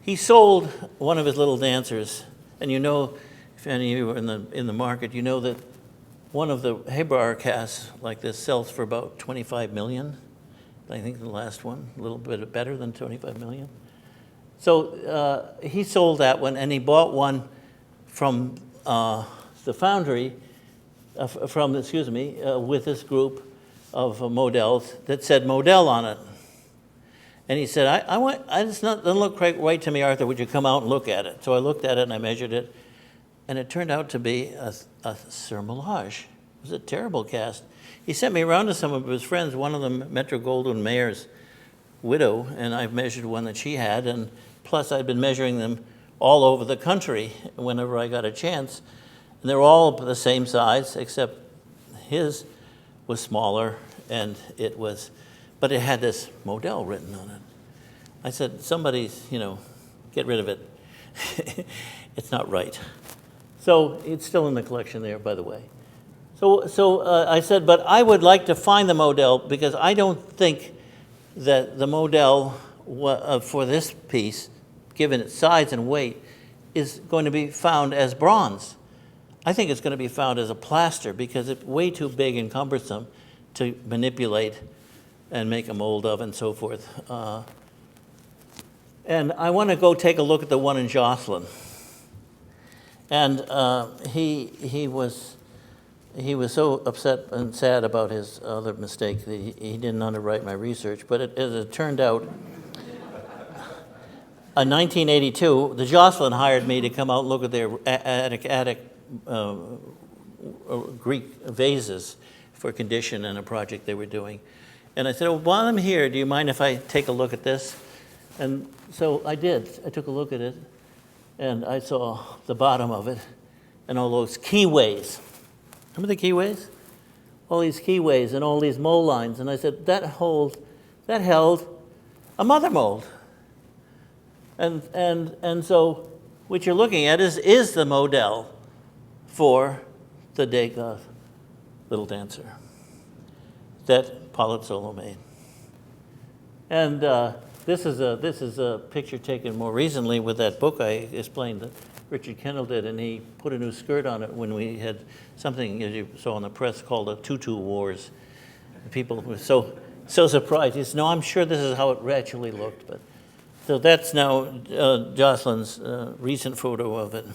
he sold one of his little dancers. And you know, if any of you are in the market, you know that one of the Hebrar casts like this sells for about 25 million. I think the last one, a little bit better than 25 million. So he sold that one, and he bought one from the foundry, with this group of Models that said Model on it. And he said, it doesn't look quite right to me, Arthur, would you come out and look at it? So I looked at it and I measured it, and it turned out to be a Surmelage. It was a terrible cast. He sent me around to some of his friends, one of them Metro-Goldwyn-Mayer's widow, and I measured one that she had, and plus I'd been measuring them all over the country whenever I got a chance. And they're all the same size, except his was smaller, and but it had this Model written on it. I said, somebody's, get rid of it. It's not right. So it's still in the collection there, by the way. So I said, but I would like to find the Model because I don't think that the Model for this piece, given its size and weight, is going to be found as bronze. I think it's going to be found as a plaster because it's way too big and cumbersome to manipulate and make a mold of and so forth. And I want to go take a look at the one in Joslin. And he was so upset and sad about his other mistake that he didn't underwrite my research. But as it turned out, in 1982, the Joslin hired me to come out and look at their attic Greek vases for condition in a project they were doing. And I said, well, while I'm here, do you mind if I take a look at this? And so I did. I took a look at it, and I saw the bottom of it and all those keyways. Remember the keyways? All these keyways and all these mold lines. And I said, that held a mother mold. And so what you're looking at is the model for the Degas Little Dancer that Palazzolo made. And this is a picture taken more recently with that book I explained that Richard Kendall did, and he put a new skirt on it when we had something, as you saw in the press, called the Tutu Wars. People were so surprised. He said, no, I'm sure this is how it actually looked. But so that's now Jocelyn's recent photo of it.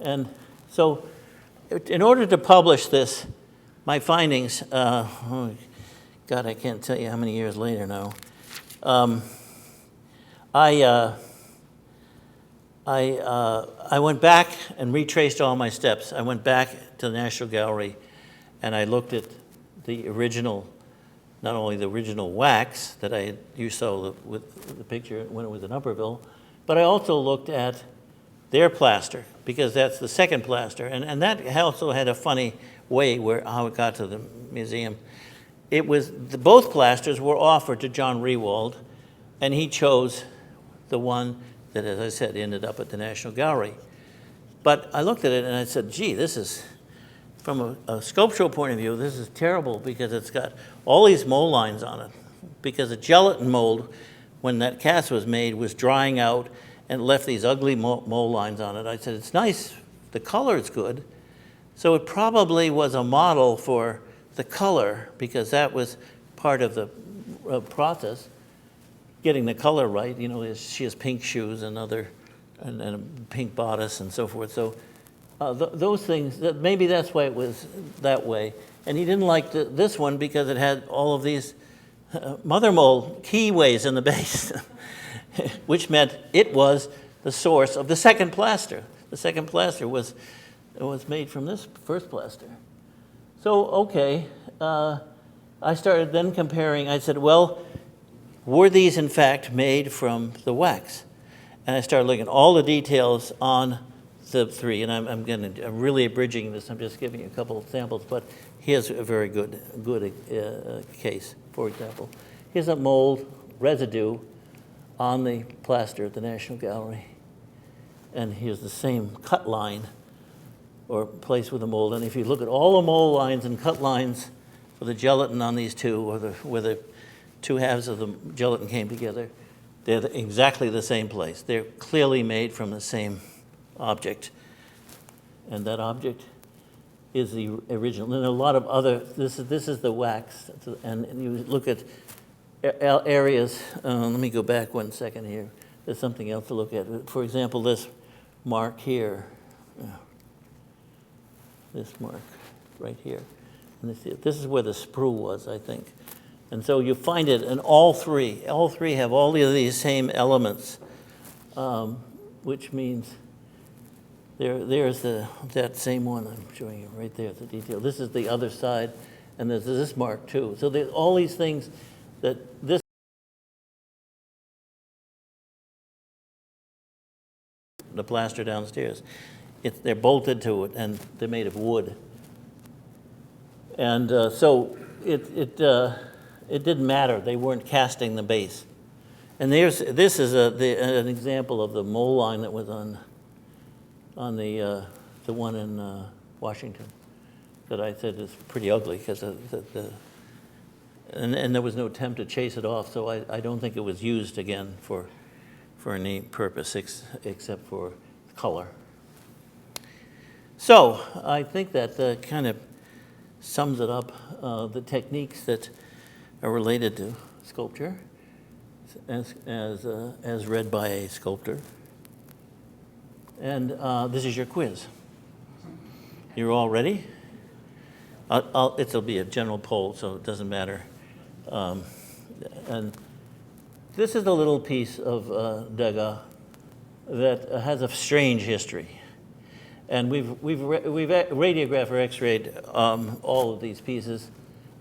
And so in order to publish this, my findings, oh God, I can't tell you how many years later now, I went back and retraced all my steps. I went back to the National Gallery and I looked at the original, not only the original wax that you saw with the picture when it was in Upperville, but I also looked at their plaster, because that's the second plaster. And that also had a funny way how it got to the museum. It was, both plasters were offered to John Rewald, and he chose the one that, as I said, ended up at the National Gallery. But I looked at it and I said, gee, this is, from a sculptural point of view, this is terrible because it's got all these mold lines on it. Because a gelatin mold, when that cast was made, was drying out and left these ugly mold lines on it. I said, it's nice, the color is good. So it probably was a model for the color, because that was part of the process, getting the color right. You know, she has pink shoes and a pink bodice and so forth. So those things, maybe that's why it was that way. And he didn't like this one because it had all of these mother mold keyways in the base, which meant it was the source of the second plaster. The second plaster was made from this first plaster. So, okay, I started then comparing. I said, well, were these in fact made from the wax? And I started looking at all the details on the three, and I'm really abridging this. I'm just giving you a couple of samples, but here's a very good case. For example, here's a mold residue on the plaster at the National Gallery, and here's the same cut line or place with the mold. And if you look at all the mold lines and cut lines for the gelatin on these two, or where the two halves of the gelatin came together, they're exactly the same place. They're clearly made from the same object. And that object is the original. And a lot of other, this is the wax. And you look at areas, let me go back 1 second here. There's something else to look at. For example, this mark here. This mark right here. And this is where the sprue was, I think. And so you find it in all three. All three have all of these same elements, which means there's that same one I'm showing you right there, the detail. This is the other side, and there's this mark too. So there's all these things that this the plaster downstairs. They're bolted to it, and they're made of wood. And so it didn't matter. They weren't casting the base. And this is an example of the mold line that was on the one in Washington that I said is pretty ugly because and there was no attempt to chase it off. So I don't think it was used again for any purpose except for color. So I think that kind of sums it up, the techniques that are related to sculpture as read by a sculptor. And this is your quiz. You're all ready? It'll be a general poll, so it doesn't matter. And this is a little piece of Degas that has a strange history. And we've radiographed or X-rayed all of these pieces.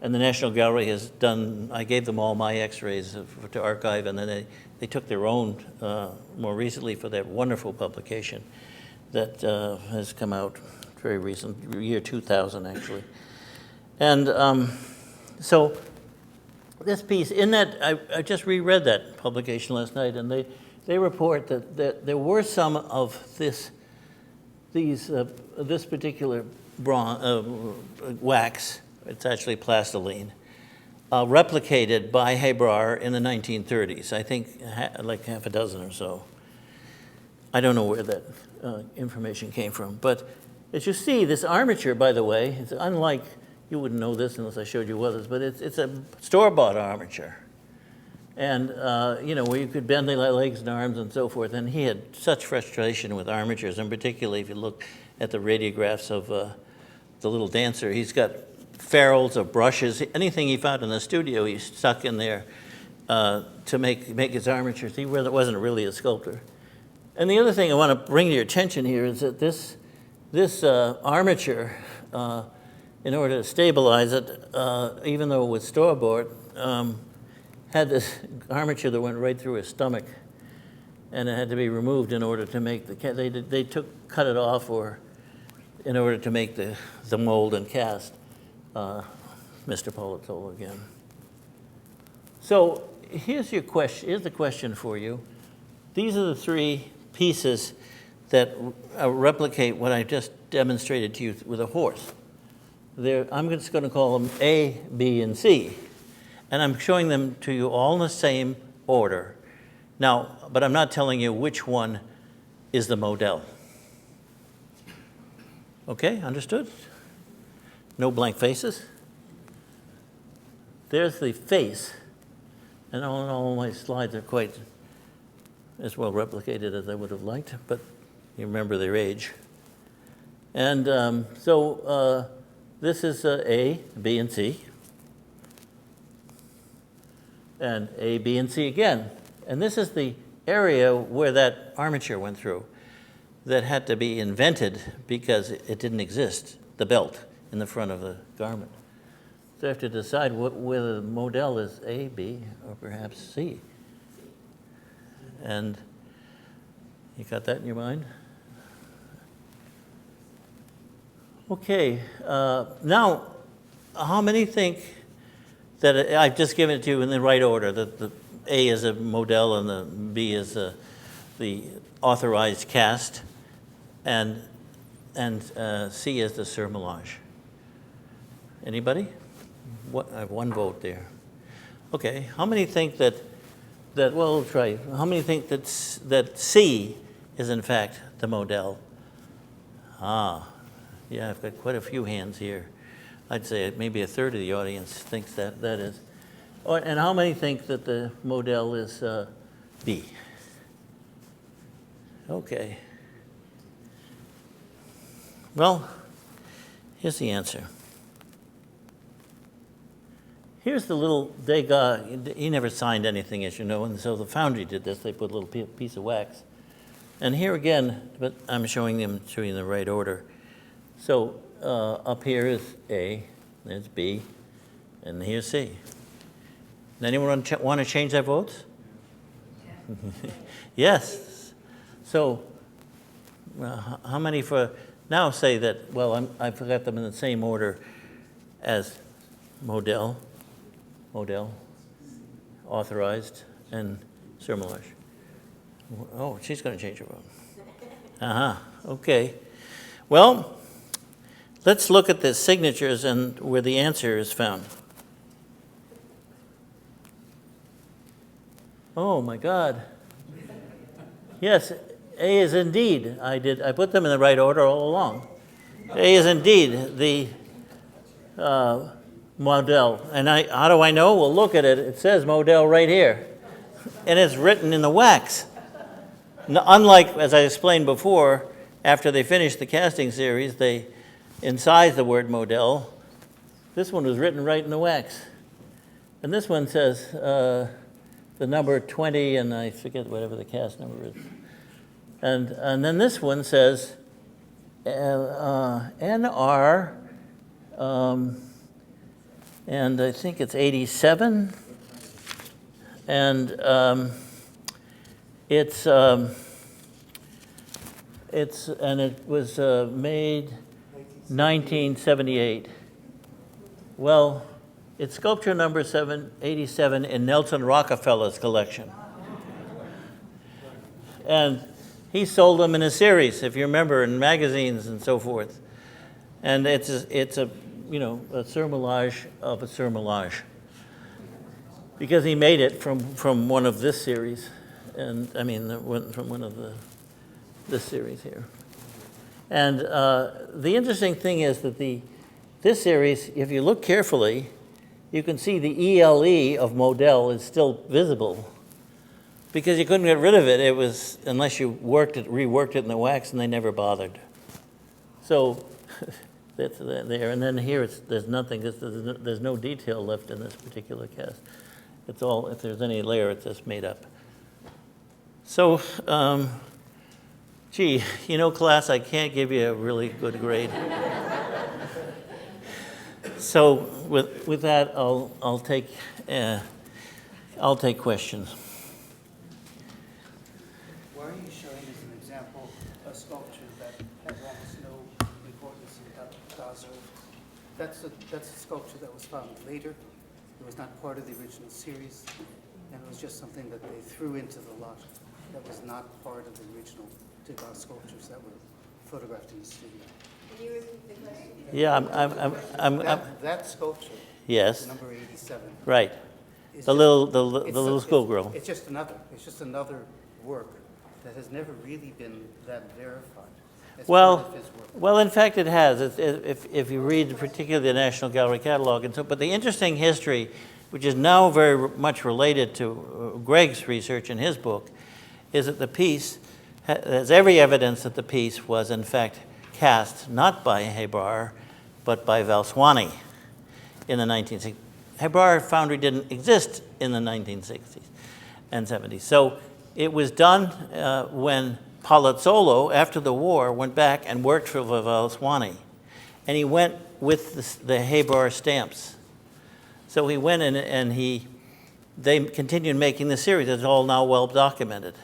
And the National Gallery has done, I gave them all my X-rays to archive, and then they took their own more recently for that wonderful publication that has come out very recent, year 2000 actually. And so this piece, in that, I just reread that publication last night, and they report that there were some of this particular wax, it's actually plastiline, replicated by Hebrar in the 1930s. I think like half a dozen or so. I don't know where that information came from. But as you see, this armature, by the way, it's unlike, you wouldn't know this unless I showed you others, but it's a store-bought armature. And, where you could bend the legs and arms and so forth. And he had such frustration with armatures, and particularly if you look at the radiographs of the little dancer, he's got ferrules of brushes. Anything he found in the studio, he stuck in there to make his armatures. He wasn't really a sculptor. And the other thing I want to bring to your attention here is that this armature, in order to stabilize it, even though it was store-bought, had this armature that went right through his stomach, and it had to be removed in order to make the they cut it off, or in order to make the mold and cast. Mr. Politola again. So here's the question for you. These are the three pieces that replicate what I just demonstrated to you with a horse. I'm just going to call them A, B, and C. And I'm showing them to you all in the same order. Now, but I'm not telling you which one is the model. Okay, understood? No blank faces. There's the face. And all my slides are quite as well replicated as I would have liked, but you remember their age. And this is A, B, and C. And A, B, and C again. And this is the area where that armature went through that had to be invented because it didn't exist, the belt in the front of the garment. So I have to decide whether the model is A, B, or perhaps C. And you got that in your mind? Okay, now, how many think that I've just given it to you in the right order, that the A is a model and the B is the authorized cast, and C is the surmelage? Anybody? I have one vote there. Okay, how many think that well, we'll try. How many think that C is in fact the model? Yeah, I've got quite a few hands here. I'd say maybe a third of the audience thinks that is. Oh, and how many think that the model is B? Okay. Well, here's the answer. Here's the little Degas. He never signed anything, as you know, and so the foundry did this. They put a little piece of wax. And here again, but I'm showing them to you in the right order. So up here is A, there's B, and here's C. Anyone want to change their votes? Yes. So how many for now say that, well, I forgot them in the same order as model, authorized, and surmelage. Oh, she's going to change her vote. Okay. Well, let's look at the signatures and where the answer is found. Oh my God. Yes, A is indeed. I put them in the right order all along. A is indeed the model. And how do I know? Well, look at it. It says model right here. And it's written in the wax. Unlike, as I explained before, after they finished the casting series, they incised the word model. This one was written right in the wax. And this one says the number 20, and I forget whatever the cast number is. And then this one says NR, and I think it's 87, and it was made 1978. Well, it's sculpture number 787 in Nelson Rockefeller's collection. And he sold them in a series, if you remember, in magazines and so forth. And it's a surmoulage of a surmoulage. Because he made it from one of this series, and I mean, from one of this series here. And the interesting thing is that this series, if you look carefully, you can see the ELE of Model is still visible. Because you couldn't get rid of it, unless you reworked it in the wax, and they never bothered. So that's there. And then here, there's nothing. There's no detail left in this particular cast. It's all, if there's any layer, it's just made up. So, gee, class, I can't give you a really good grade. So with that, I'll take questions. Why are you showing as an example a sculpture that has almost no importance in Picasso? That's a sculpture that was found later. It was not part of the original series, and it was just something that they threw into the lot that was not part of the original Degas sculptures that were photographed in the studio. Can you repeat the question? Yeah, That sculpture, yes, number 87. right. is The just- little schoolgirl. It's just another work that has never really been that verified. It's part of his work. Well, in fact, it has. If you read particularly the National Gallery catalog, and so. But the interesting history, which is now very much related to Greg's research in his book, is that the piece there's every evidence that the piece was in fact cast not by Hebrar, but by Valswani in the 1960s. Hebrar foundry didn't exist in the 1960s and 70s. So it was done when Palazzolo, after the war, went back and worked for Valswani. And he went with the Hebrar stamps. So he went in and they continued making the series. It's all now well documented.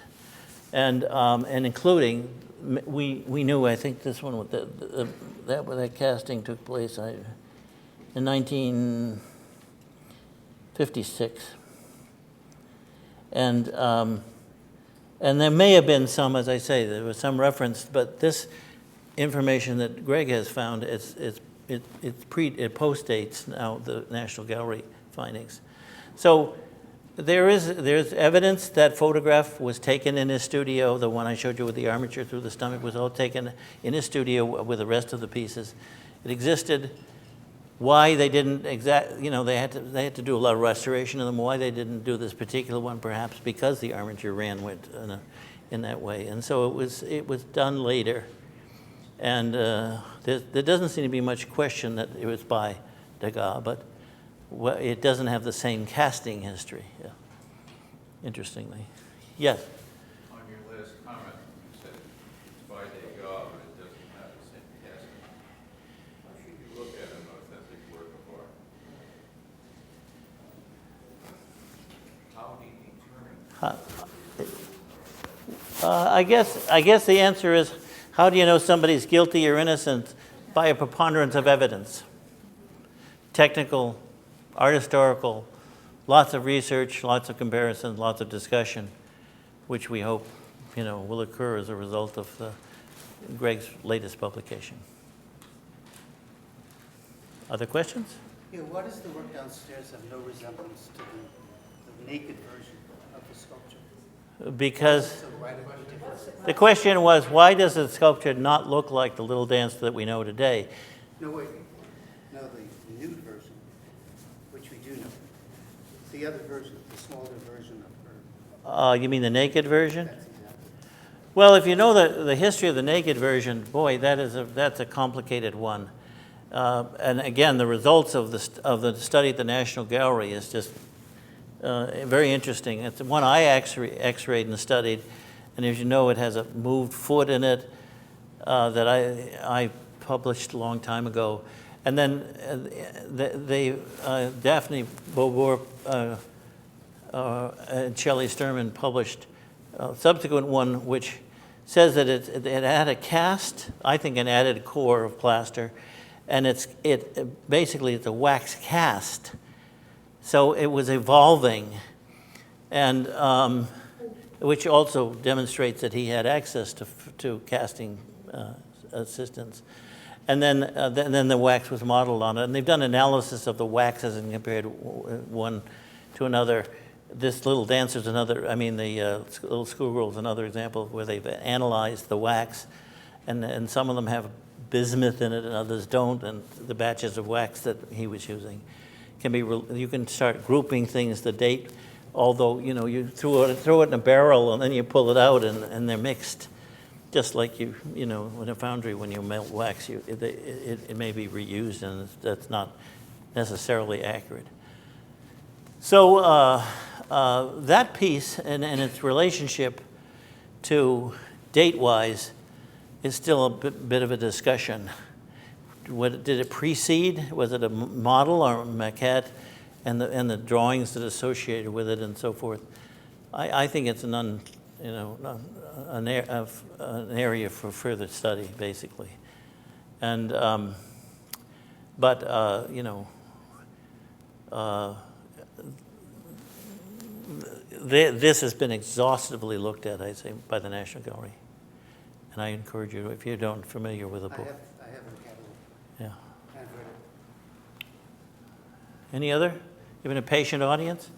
And including, we knew, I think this one, that casting took place in 1956. And there may have been some, as I say, there was some reference, but this information that Greg has found, it postdates now the National Gallery findings. So there's evidence that photograph was taken in his studio. The one I showed you with the armature through the stomach was all taken in his studio with the rest of the pieces. It existed. Why they didn't they had to do a lot of restoration of them. Why they didn't do this particular one, perhaps because the armature went in that way. And so it was done later. And there doesn't seem to be much question that it was by Degas, but it doesn't have the same casting history. Yeah. Interestingly, yes. On your last comment, you said it's by Degas, but it doesn't have the same casting. How should you look at an authentic work of art? How do you determine? I guess the answer is, how do you know somebody's guilty or innocent? By a preponderance of evidence. Technical, art historical, lots of research, lots of comparisons, lots of discussion, which we hope, will occur as a result of Greg's latest publication. Other questions? Yeah, why does the work downstairs have no resemblance to the naked version of the sculpture? Because So radically different. the question was, why does the sculpture not look like the little dance that we know today? No, wait. No, the nude version, which we do know. The other version, the smaller version of her. You mean the naked version? That's exactly. Well, if you know the history of the naked version, boy, that's a complicated one. And again, the results of the study at the National Gallery is just very interesting. It's one I X-rayed and studied, and as you know, it has a moved foot in it. that I published a long time ago. And then Daphne Beauvoir and Shelley Sturman published a subsequent one which says that it had a cast, I think an added core of plaster, and basically it's a wax cast. So it was evolving, and which also demonstrates that he had access to casting assistance. And then the wax was modeled on it. And they've done analysis of the waxes and compared one to another. This Little Dancer's another, I mean, the Little Schoolgirl's another example where they've analyzed the wax. And some of them have bismuth in it and others don't. And the batches of wax that he was using can be, you can start grouping things, the date, although, you know, you throw it in a barrel and then you pull it out and they're mixed. Just like you know, in a foundry, when you melt wax, it may be reused, and that's not necessarily accurate. So that piece and its relationship to date-wise is still a bit of a discussion. Did it precede? Was it a model or a maquette, and the drawings that associated with it and so forth? I think it's an area for further study, basically. And this has been exhaustively looked at, I say, by the National Gallery. And I encourage you, if you don't familiar with the book. I have the catalog. Yeah. I've read it. Any other? Even a patient audience?